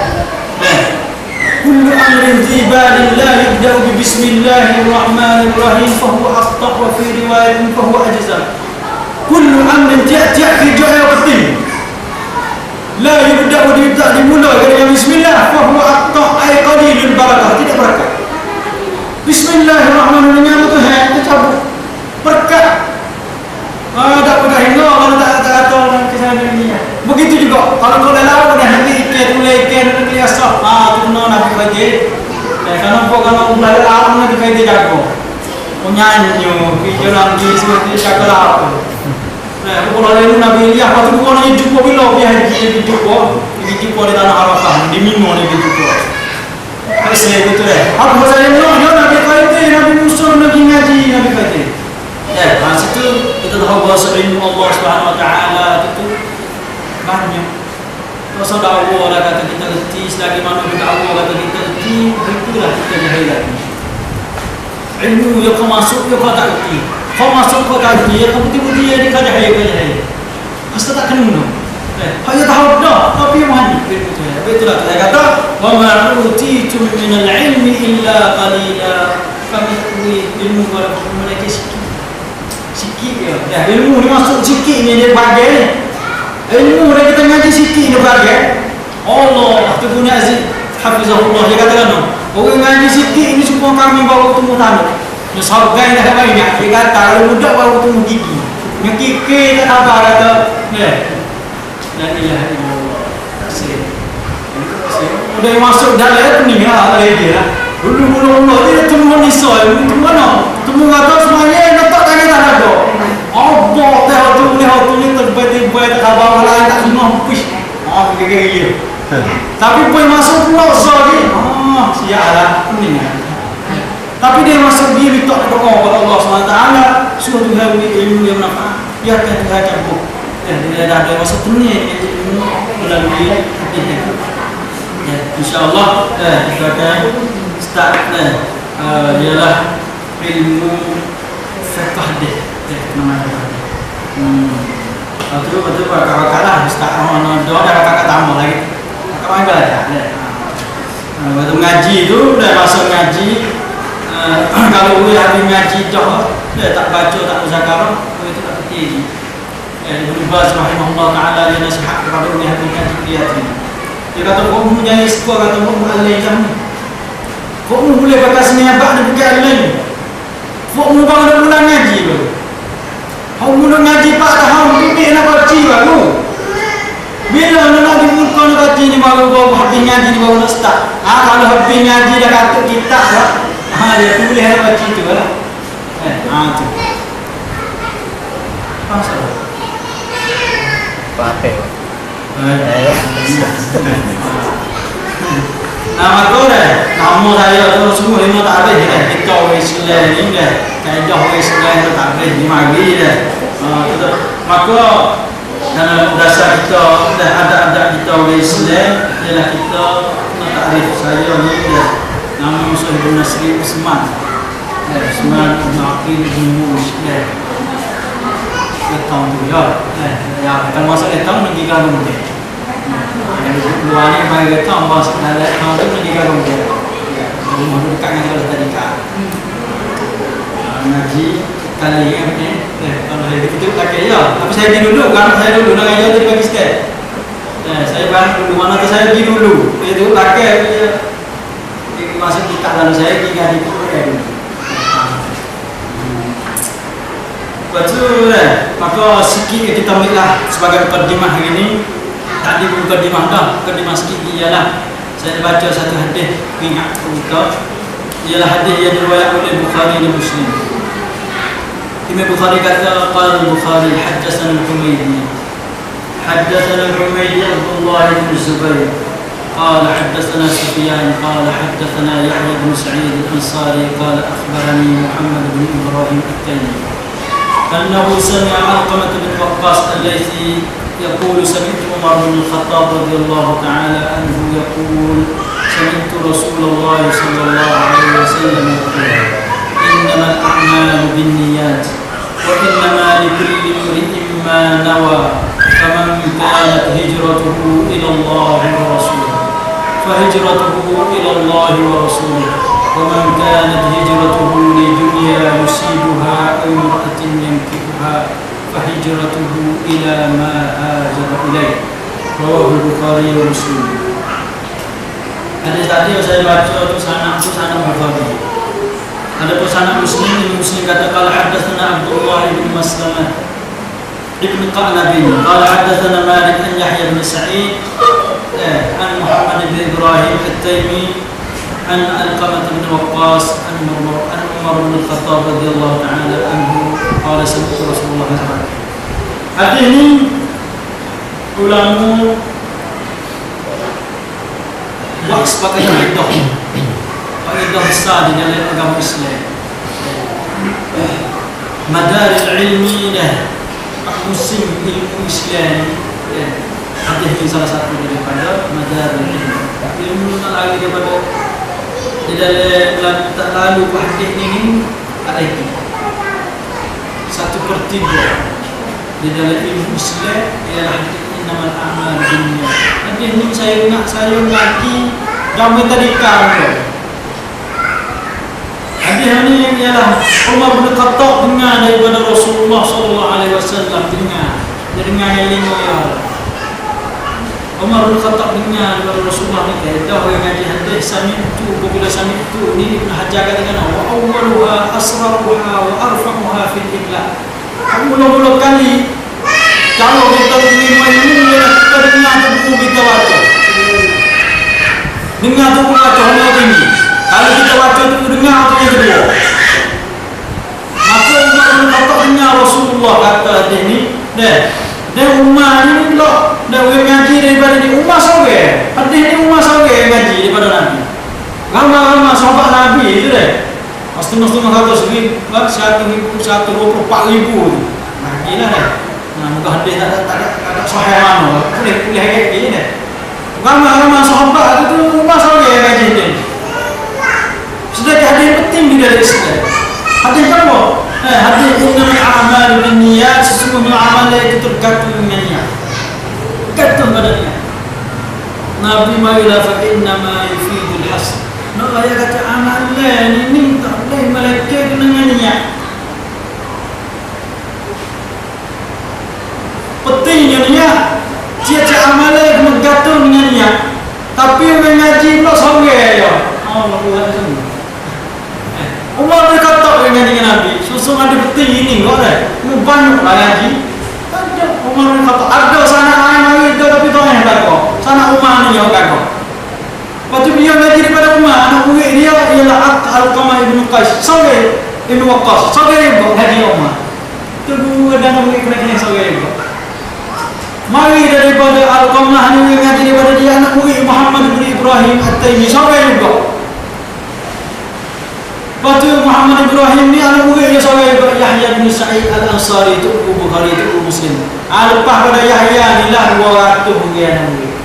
Kullu amrin zibalin la yubda'u bi bismillahirrahmanirrahim fahuwa akhtaq wa fi riwayatin fahuwa ajzam. Kullu amrin tiap-tiap kerja yang penting la yubda'u dimulai dengan bismillah fahuwa akhtaq ay qalilul barakah, tidak berkah. Bismillahirrahmanirrahim nama Tuhan kita cabut berkat. Tak pernah hingga kalau tak kata kisah dunia. Begitu juga kalau kau dah lalu dah nanti ikan mulai ikan nak beli asap. Tu kena Nabi Khidir. Kenapa kalau mulai alam Nabi Khidir jago. Nyanyi, video lagi seperti jaga apa. Kalau lalu Nabi Iliyah waktu tu orang jumpa bila dia jumpa di tanah Arafah di Mina dia jumpa. Saya betul apa saya bilang Nabi Khidir, Nabi Musa lagi ngaji Nabi Khidir. Masa itu kita tahu bahasa ilmu Allah Subhanahu Wa Taala itu banyak. Masa dakwah lah kata kita reti, selagi mana dakwah kata kita reti, itulah kita jahil lagi. Ilmu yang kau masuk, yang kau tak reti. Kau masuk kau tak reti, yang kau putih-putih yang dia jahil. Masa tak kena. Hanya tahu dah, tapi mana ilmu tu? Itulah saya kata, wa ma utitum min al-ilmi illa qalila. Kami ilmu pada mereka sikit ya. Ilmu ni masuk sikit ni dia bagai. Ilmu dia kita ngaji sikit dia bagai. Allah tu punya Aziz hafizahullah dia katakan, orang ngaji sikit ni semua kami bawa ketemu tanah. Ni sargai dah banyak. Dia kata kalau budak baru ketemu gigi. Yang kiki tak apa kata. La ilaha illallah. Udah masuk dalam ni lah dia. Dulu dia temu ni soal, temu mana? Temu kata semuanya nak tak tanya tak ada. Allah tahu tu ni terbaik tak apa lain tak semua push. Gigi. Tapi pun masuk pula soal ni. Sialah ni. Tapi dia masuk dia minta doa kepada Allah SWT. Suruh Tuhan beri ilmu yang bermanfaat. Biarkan Tuhan campur. Dia dah ada masa tu ni ilmu melalui hadis. InsyaAllah kita akan start ialah ilmu fiqh hadis. Nama dia. Terus betul kakak lah start doa dan kakak tambah lagi. Kakak mana dah? Waktu ngaji tu dah masuk ngaji. Kalau boleh habis ngaji dah tak baca tak muzakarah, itu tak penting. Ibnu Baz rahimahullah taala dia nasihat kepada orang yang ngaji dia ni. Dia kata kau jangan sekolah kata kau alai jam ni. Kau boleh pakai seniabak ni bukan alai. Kau bangun bulan ngaji tu. Kau mula ngaji pak dah hang pipik nak baca baru. Bila nak dibuka nak baca ni baru habis ngaji ni baru nak start. Kalau habis ngaji dah katuk kitab dah. Dia boleh nak baca tu lah. Tu. Pasal Pakai. Nama kau dah, nama saya tu semua lima tak habis dah. Kita orang Islam ni dah, kaedah orang Islam tu tak habis 5 hari dah. Maka dalam dasar kita dah ada kita orang Islam ialah kita nak takrif saya ni dah. Nama Musa bin Nasri Usman. Usman bin Aqil bin Musa. Letang tu ya kita masuk letang pergi kampung dia. Luar ni bagi letang masuk dalam letang tu pergi kampung dia. Rumah tu dekat dengan kalau tadi kan. Ngaji kali ni kalau hari kita pakai ya. Tapi saya pergi dulu kan saya dulu nak ngaji di Pakistan. Saya balik dulu mana tu saya pergi dulu. Itu pakai masuk dekat dalam saya pergi ngaji dulu. Betul maka sikit kita ambillah sebagai mukadimah hari ini. Tadi mukadimah dah, mukadimah sikit ialah saya baca satu hadis ingat kita ialah hadis yang diriwayatkan oleh Bukhari dan Muslim. Imam Bukhari kata qala Bukhari haddatsana al-Humaydi Abdullah bin Zubair قال حدثنا سفيان قال حدثنا يحيى بن سعيد الأنصاري قال أخبرني محمد بن إبراهيم التيمي أنه سمع علقمة بن وقاص الليثي يقول سمعت عمر بن الخطاب رضي الله تعالى عنه يقول سمعت رسول الله صلى الله عليه وسلم يقول إنما الأعمال بالنيات وإنما لكل امرئ ما نوى فمن كانت هجرته إلى الله ورسوله فهجرته إلى الله ورسوله ومن كانت هجرته لدنيا يصيبها أو امرأة ينكحها فهجرته إلى ما هاجر إليه رواه البخاري ومسلم. Hadis tadi yang saya baca itu sanad Bukhari. Ada sanad Muslim kata qala hadatsana Abdullah bin Maslamah ibn Qa'nab qala hadatsana Malik an Yahya bin Sa'id an Muhammad bin Ibrahim at-Taymi عن علقمة بن وقاص عن عمر بن الخطاب رضي الله تعالى عنه قال سمعت رسول الله صلى الله عليه وسلم. Hadis ini ulama buat sebagai kaedah besar di dalam agama Islam. Madar ilmi dah musim ilmu Islam. Hadis ini salah satu daripada madar ilmu lagi daripada di dalam tak lalu hadis ini ada itu 1/3 di dalam ilmu Islam ialah hadis innamal a'malu binniyat. Hadis ini saya ngaji gambar tadi kan. Hadis ini ialah Umar bin Khattab dengar daripada Rasulullah sallallahu alaihi wasallam dengar yang lima ya. Umar bin Khattab dengar daripada Rasulullah ni kaedah yang ngaji hadis sami itu bila sami itu ni Ibn Hajar katakan wa awwaluha asraruha wa arfaquha fil iqla. Mula-mula kali kalau kita terima ilmu kita dengar buku kita baca. Dengar buku baca hanya tinggi. Kalau kita baca tu dengar tu yang kedua. Maka Umar bin Khattab dengar Rasulullah kata hadis ni dan Umar ni pula dah ngaji daripada ni Umar sore. Hadis ni Umar sore ngaji daripada Nabi. Ramai-ramai sahabat Nabi tu dah. Setengah-setengah kata segi 1,124,000 tu. Nagilah dah. Muka hadis tak ada sahih mana. Boleh ayat ni dah. Ramai-ramai sahabat tu hadis innamal a'malu binniyat, sesungguhnya amal itu tergantung dengan niat. Tergantung pada niat. Nabi Maula fa innama yufidul hasan. Nah, ayat kata amal ini tak boleh malaikat dengan niat. Pentingnya niat. Tiap-tiap amal itu bergantung dengan niat. Tapi orang ngaji pula sorang ya. Allah Akbar. Umar berkata dengan Nabi, susung ada penting ini kau dah. Banyak lah ngaji. Ada Umar berkata, ada sana anak itu tapi tu yang tak kau. Sana Umar ni yang tak kau. Waktu dia ngaji daripada Umar, anak murid dia ialah Al-Qamah ibn Qais, Sawir ibn Waqqas, Sawir ibn ngaji Umar. Itu dua dan murid kena Sawir ibn. Mari daripada Al-Qamah ni ngaji daripada dia anak murid Muhammad bin Ibrahim At-Taimi, Sawir ibn. Waktu Muhammad Ibrahim ni anak murid dia seorang Yahya bin Sa'id Al-Ansari itu Bukhari itu Muslim. Lepas pada Yahya ni lah 200 murid anak murid.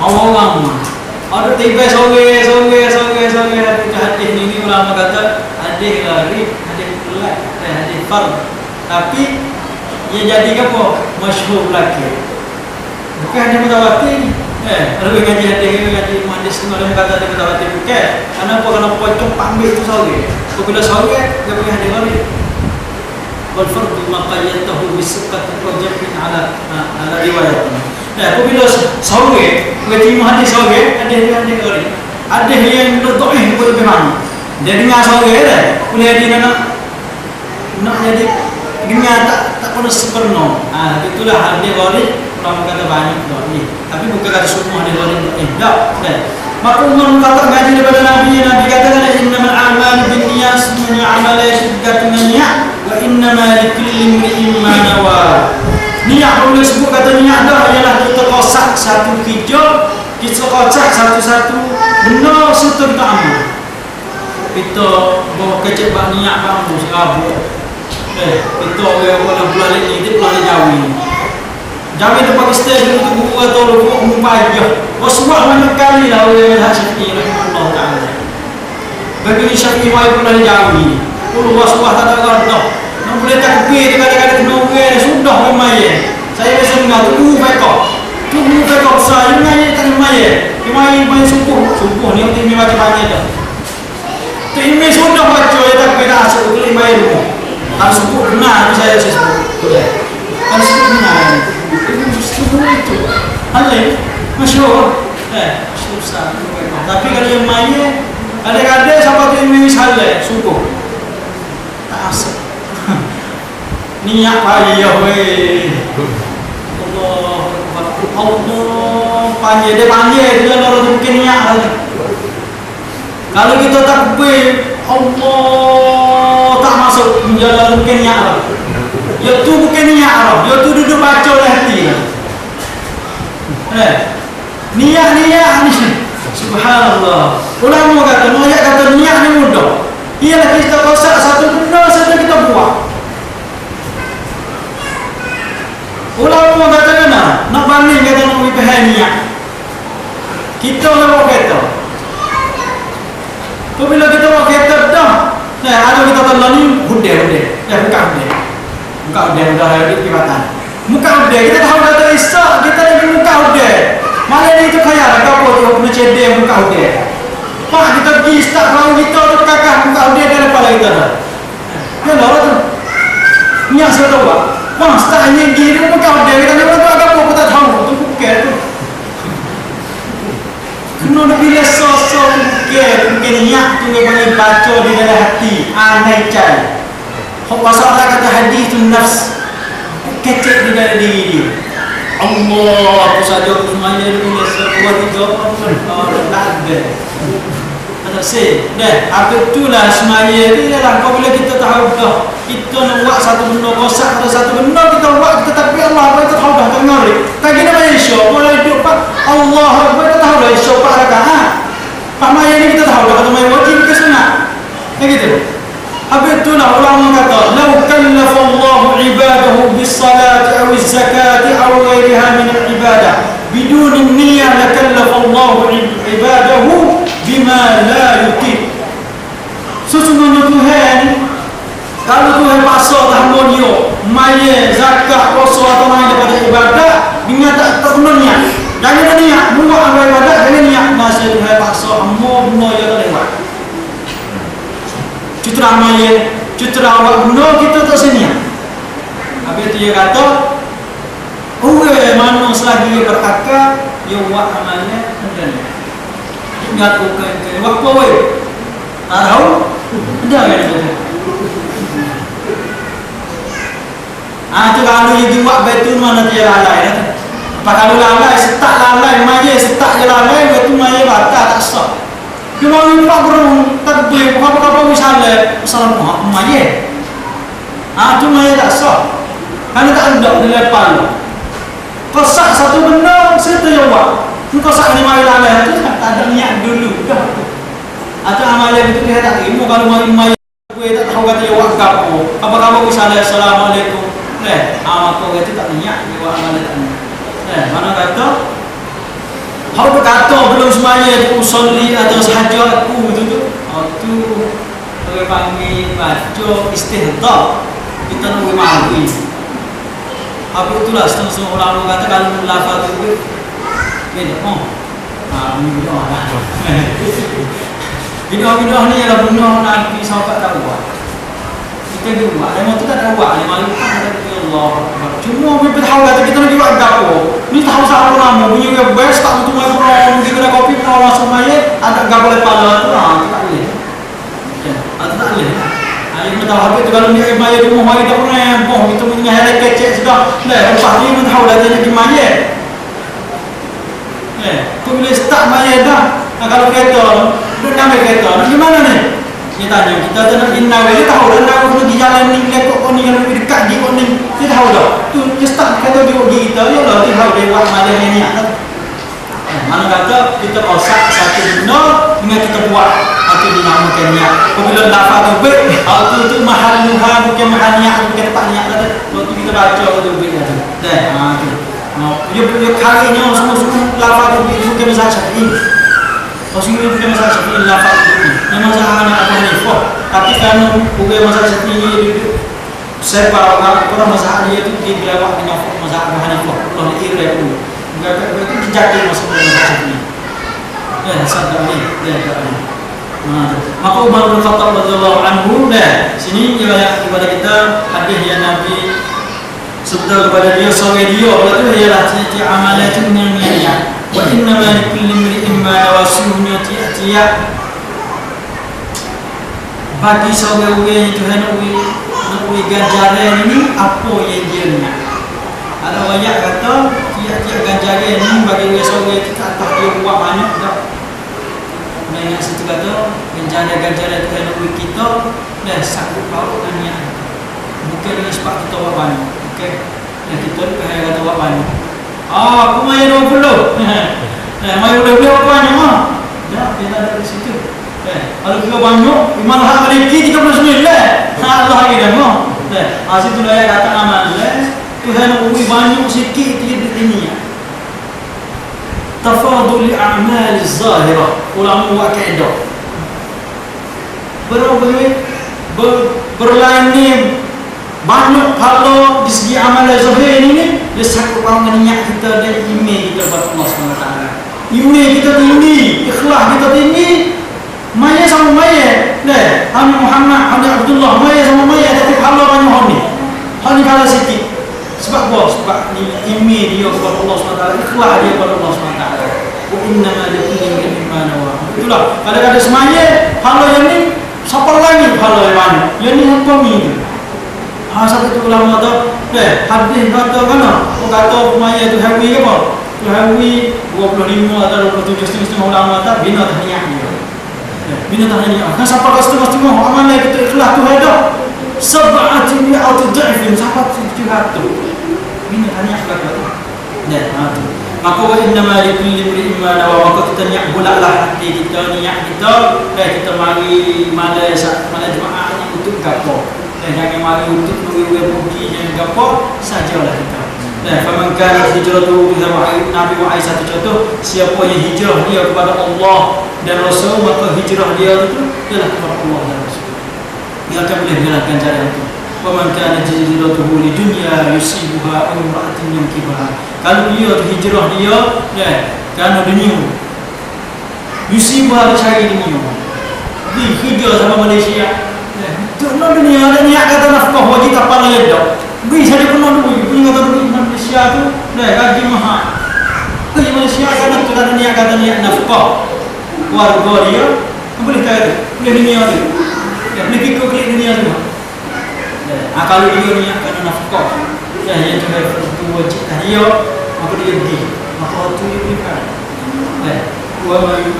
Orang ada tiba sorang hadis ni ulama kata hadis gharib, hadis pelat, hadis fard. Tapi ia jadi apa? Masyhur lagi. Bukan hadis mutawatir ni. Kalau ngaji hadis ngaji muhaddis tu ada kata dia mutawatir bukan. Kenapa pocong ambil tu sorang. Apabila sorang dia punya hadis gharib. Wal fardu maqayyatahu bisqat wajibin ala riwayat. Apabila sorang ngaji muhaddis sorang ada hadis gharib. Ada yang dhaif boleh mana. Dia dengar sorang dia boleh dia nak jadi dengar tak pernah sempurna. Itulah hadis gharib. Orang kata banyak ni, tapi bukan kata semua hadis gharib. Tak. Maka Umar kata ngaji daripada Nabi katakan innamal a'malu binniyat, semuanya amal itu bergantung dengan niat. Wa innama likulli imrin ma nawa. Niat boleh sebut kata niat dah ialah kita kosak satu hijau, kita kosak satu-satu benar serta kita amal. Kita bawa kecek bak niat bang serabut. Kita orang bulan ni dia pulang jauh ni. Jamin tu Pakistan itu buku atau buku mumpajah. Waswah banyak kali lah oleh Syafi'i rahimahullah ta'ala. Bagi Syafi'i wahai pernah jauh ni. Kalau waswah tak ada gardah. Nak boleh takbir kadang-kadang kena orang sudah bermain. Saya biasa dengar tunggu fekah. Tunggu fekah besar. Dia main tak main. Dia main subuh. Subuh ni untuk ini baca banyak dah. Tu ini sudah baca ya takbir dah asal boleh main rumah. Kalau subuh benar tu saya sebut. Kalau subuh benar. Itu halal masyhur masyhur sah. Tapi kalau yang main ada-ada sampai tu ini halal subuh tak asal niat payah weh. Allah panjang dia panjang dia orang mungkin niat. Kalau kita takbir Allah tak masuk menjalan mungkin niat. Ya tu bukan niat, ya tu duduk baca oleh hati. Niat ni subhanallah. Ulama kata niat ni mudah. Ialah kita kosak satu benda saja kita buat. Ulama kata nak banding kata nak berpihak niat. Kita nak kereta. Apabila kita buat kereta dah, ada kita tahu ni budak. Muka udah ada kibatan. Muka udah kita tahu kata Isa, kita lagi muka udah. Malah dia itu kaya lah kau tu punya cedek muka udah. Pak kita pergi start kalau kita tu kakak muka udah dia lepas lagi dah. Ya lah tu. Ni asal tahu tak? Wah start ni gini muka udah kita ni tu agak apa kita tahu tu bukan tu. Kena bila sosok mungkin niat tu yang baca di dalam hati, anai cai. Pasal kata hadis tu nafs kecek di dalam diri dia. Allah aku saja aku semuanya dia punya sebuah tiga tak ada. Ada say dah apa itulah semuanya dia lah. Apabila kita tahu dah kita nak buat satu benda kosak atau satu benda kita buat kita tapi Allah apa kita tahu dah dengar tak kena banyak syok boleh hidup pak Allah apa kita tahu dah syok pak rakaat pak maya ni kita tahu dah kata maya wajib ke sunat kayak gitu. Habis itulah ulama kata law kallafa Allah ibadahu bis-salati aw az-zakati aw ghayriha min al-ibadah bidun niyyah la kallafa Allah ibadahu bima la yutiq. Sesungguhnya Tuhan Kalau Tuhan paksa hamba dia maya zakat puasa atau lain daripada ibadat dengan tak kena niat. Jangan niat buat amal ibadat jangan niat masa Tuhan paksa hamba guna dia tak lewat. Citra maya, citra awak guna kita tak seniat. Habis dia kata, mana selagi dia berakal dia buat amalnya dan ingat bukan waktu apa tak tahu dah kan itu. Itu kalau dia buat betul mana dia lalai tu. Apa kalau lalai setak lalai maya setak je lalai betul maya batal tak sah. Dia mau buat burung tak boleh apa-apa misalnya masalah maya. Tu maya tak sah. Kerana tak ada di lepas. Kosak satu benda serta jawab. Kosak ni mari lalai tu tak ada niat dulu dah. Atau amalan itu dia tak ilmu kalau mari gue tak tahu kata jawab gapo. Apa-apa misalnya assalamualaikum. Maka itu tak niat jawab amalan tak niat. Mana kata kau berkata belum semuanya usolli atau sahajatku itu tu. Tu orang panggil baca istihdar. Kita nak mengakui. Apa itulah setengah orang kata kalau lafaz itu beda. Bidah ni ialah benda Nabi sahabat tak buat. Kita dia buat. Dia tu tak ada buat. Dia malu kan ya Allah. Cuma kita tahu kata kita nak buat gapo. Ni tahu siapa nama. Bunyi dia best tak betul mai orang. Kita dah kopi pun masuk mai ada gapo lepas tu. Tak boleh. Tak boleh. Yang tahu habis tu kalau dia mai di rumah mai tak pernah boh kita punya hari kecek sudah. Lepas ni pun tahu dah dia di mai. Tu bila start mai dah. Kalau kereta, duduk dalam kereta, nak gimana ni? Dia tanya, kita tu nak pergi Nawi, dia tahu dah Nawi kena pergi jalan ni, lekuk kau ni, yang lebih dekat di kau ni. Dia tahu dah. Tu dia start kereta dia pergi kita, ya Allah, dia tahu dia buat malam ni niat. Mana kata, kita rosak satu benda dengan kita buat. Itu dinamakan niat. Apabila lafaz tu baik, tu mahal luha, bukan mahal niat, bukan tempat niat. Waktu kita baca tu baik tu. Dia karinya semua lafaz tu baik, bukan mazhab Syafi'i. Maksudnya bukan mazhab Syafi'i lafaz itu. Yang mazhab Abu Hanifah. Tapi kan bukan mazhab Syafi'i itu. Sebab orang mazhab dia itu dilawak dengan mazhab Abu Hanifah. Allah diirai dulu. Bukan itu dijadi masuk dalam mazhab Syafi'i. Sadar ni. Maka Umar bin Khattab radhiyallahu anhu sini riwayat kepada kita hadis yang Nabi sebut kepada dia seorang dia itu ialah tiap amalan itu dengan niat. Wa inna ma likulli imri'in ma nawasuhu tiya. Bagi seorang yang Tuhan nak ganjaran ini apa yang dia niat. Ada banyak kata tiap-tiap ganjaran ini bagi seorang yang tak tahu dia buat banyak dah. Ingat situ kata ganjaran Tuhan nak beri kita dan sakut paut dengan niat. Bukan dengan sebab kita buat banyak. Okey. Yang kita bukan kata buat banyak. Aku main 20. Main boleh beli apa banyak ah. Dah kita ada di situ. Kalau kita banyak, iman hak maliki 39. Allah lagi dah mau. Situ lah kata amal. Tuhan nak beri banyak sikit dia beri niat. Tafadul a'mal zahirah. Ulama buat kaedah. Berlain banyak kalau di segi amalan zahir ini dia sakut dengan niat kita dan iman kita kepada Allah SWT. Iman kita tinggi, ikhlas kita tinggi. Maya sama maya. Hani Muhammad, Hani Abdullah, maya sama maya tapi kalau banyak hani. Hani kalah sikit. Sebab apa? Sebab iman dia kepada Allah SWT, ikhlas dia kepada Allah SWT. Wa inna ma likulli imrin ma nawa. Itulah kadang-kadang semaya kalau yang ni siapa lagi kalau yang mana? Yang ni apa ni? Satu ulama tu, hadis kata mana? Kata semaya tu hawi apa? Tu hawi 25 atau 27 setengah ulama tak bina tahniah dia. Bina tahniah. Kan siapa kau setengah-setengah amalan kita ikhlas tu ada. Sab'atin atau da'ifin siapa tu hatu. Bina tahniah kata tu. Maka wa inna ma likulli imrin ma nawa. Maka kita niat bulatlah hati kita, niat kita kita mari malam Jumaat ni untuk gapo. Jangan mari untuk pergi jangan gapo sajalah kita. Faman kana hijratuhu ila Nabi wa Aisyah contoh siapa yang hijrah dia kepada Allah dan Rasul maka hijrah dia itu ialah kepada Allah dan Rasul. dia akan boleh menggelar ganjaran itu. Wa man kana hijratuhu li dunya yusibuha aw imra'atin yankihuha. Kalau dia hijrah dia kerana dunia, yusibuha cari dunia. Di hijrah sama Malaysia. Tu dunia ada niat kata nafkah wajib kapal aja dah. Beri saya pun duit, punya kata duit Malaysia tu, gaji mahal. Gaji Malaysia kan tu kata niat nafkah. Warga dia boleh kaya, boleh dunia tu. Boleh fikir ke dunia tu. Kalau dia niat kena nafkah, yang tu wajib dia, maka dia pergi. Maka tu dia berikan.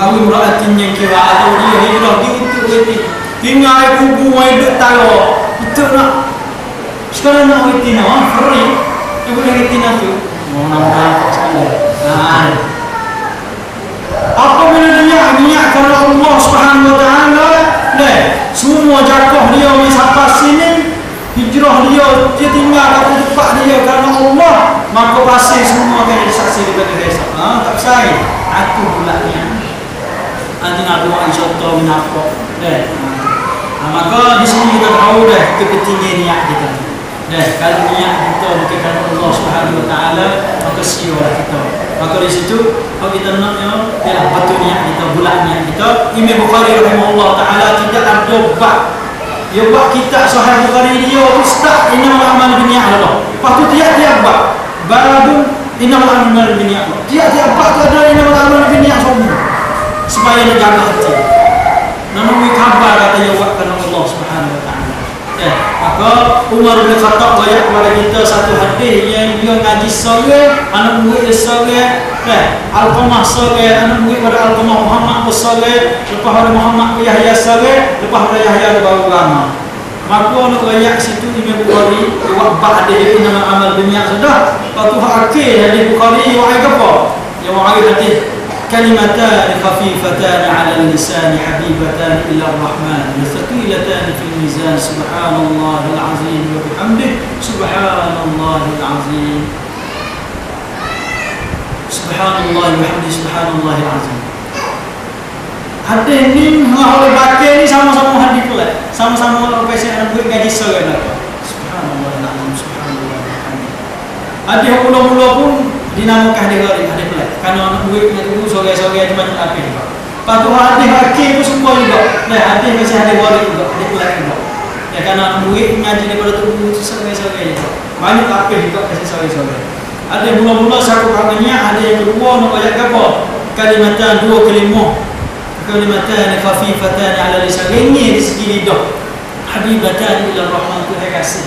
Awi muraatin yang kira atau dia hijrah di untuk wajib. Tinggal kubu hidup tahu. Itu nak. Sekarang nak wajib nak, free. Yang boleh wajib nak tu. Nama sekali. Apabila niat kerana Allah Subhanahu Wa Taala, semua jakah dia sampai sini, hijrah dia tinggal kat tempat dia kerana Allah, maka pasti semua akan jadi saksi daripada hisab. Tak percaya? Aku pula niat. Nanti nak buat insya-Allah menapa. Maka di sini kita tahu kepentingan niat kita. Kalau niat kita bukan kerana Allah Subhanahu Wa Taala, maka sia-sia kita. Maka di situ kalau kita naknya betul niat kita, bulat niat kita. Imam Bukhari rahimahullah taala tidak ada bab. Dia buat kitab Sahih Bukhari dia ustaz innamal a'malu binniyat Allah. Lepas tu tiap-tiap bab babu innamal a'malu binniyat Allah. Tiap-tiap bab tu ada innamal a'malu binniyat semua. Supaya dia jaga hati. Namun khabar kata dia buat kerana Allah Subhanahu Wa Taala. Maka Umar bin Khattab bayar kepada kita satu hadis yang dia ngaji soleh, anak murid dia soleh, Al-Qamah soleh, anak murid pada Al-Qamah Muhammad pun soleh, lepas pada Muhammad ke Yahya soleh, lepas pada Yahya baru ulama. Maka nak bayar situ Imam Bukhari buat bab hadis nama amal dunia sudah. Lepas tu akhir hadis Bukhari wahai apa? Yang wahai hadis كلمتان خفيفتان على اللسان حبيبتان إلى الرحمن ثقيلتان في الميزان سبحان الله العظيم وبحمده سبحان الله العظيم سبحان الله وبحمده سبحان الله العظيم. Hadis ni orang baca ni sama-sama hadis pula. Sama-sama orang pasal nak buat gaji seorang. Subhanallah alazim subhanallah alhamdulillah. Hadis mula-mula pun dinamakan hadis hadis pula. Kerana anak muridnya tu sore-sore cuma nak apa. Lepas tu hadis akhir pun semua juga. Hadis masih hadis waris juga, hadis pula juga. Kerana anak murid ngaji daripada tu sore-sore juga. Banyak apa juga kasih sore-sore. Ada mula-mula satu kamarnya, ada yang kedua nak ayat apa? Kalimatan dua kalimah. Kalimatan khafifatan ala lisan, ringin di segi lidah. Habibatan ila rahman, tu kasih.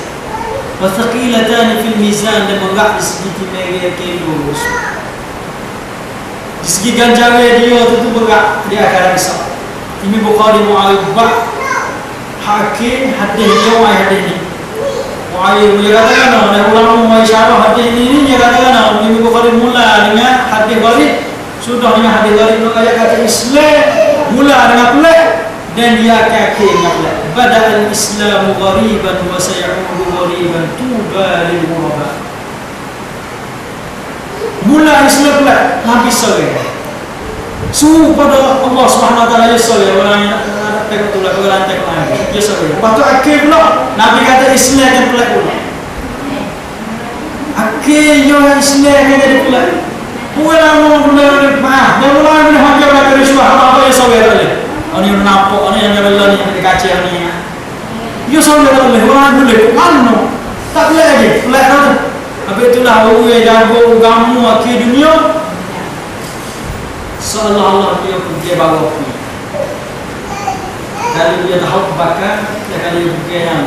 Wa thaqilatan fil mizan, dan berat di segi timbangan kilo. Di segi ganjaran dia tu berat, dia akan risau. Imam Bukhari mu'ayyibah hakim hadis dia hadis ni. Mu'ayyib dia katakan dan ulama mengisyarah hadis ni dia katakan Imam Bukhari mula dengan hadis gharib, sudah dengan hadis gharib ayat kata Islam mula dengan pelik dan dia akan akhir dengan pelik. Bada'al Islamu ghariban wa sayaudu ghariban tuba lil ghuraba. Mula Islam pelik, habis sore. Suruh pada Allah Subhanahu Wa Taala ya sore, orang yang tengok tu lah, orang tengok lagi. Ya sore. Lepas tu akhir pula Nabi kata Islam yang pelik pula. Akhirnya Islam yang jadi pelik. Orang boleh maaf, dan orang boleh hajar lagi riswah. Apa ya sore boleh? Orang yang nampak, orang yang bela ni di kaca ni. Ya sore boleh, orang boleh. Mana? Tak pelik lagi, pelik tu. Habis itulah orang jago agama akhir dunia. Seolah-olah dia pergi bawa pergi. Kalau dia tahu bakar, dia akan dia pergi yang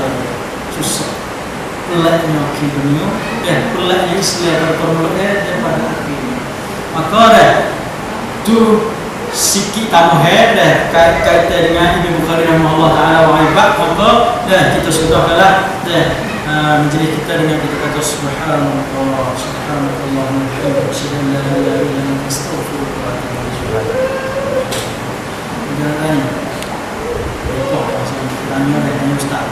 susah. Peliknya akhir dunia, dan peliknya Islam berpermulaan daripada akhirnya. Maka dah, tu sikit tambahan dah kaitan dengan Imam Bukhari rahimahullah taala wa ibad. Maka dah kita sudahlah dah menjadi kita dengan kita kata subhanallah subhanallah wa bihamdihi asyhadu an la ilaha illa anta astaghfiruka wa atubu ilaik. Jangan tanya. Itu pasal tanya dengan ustaz.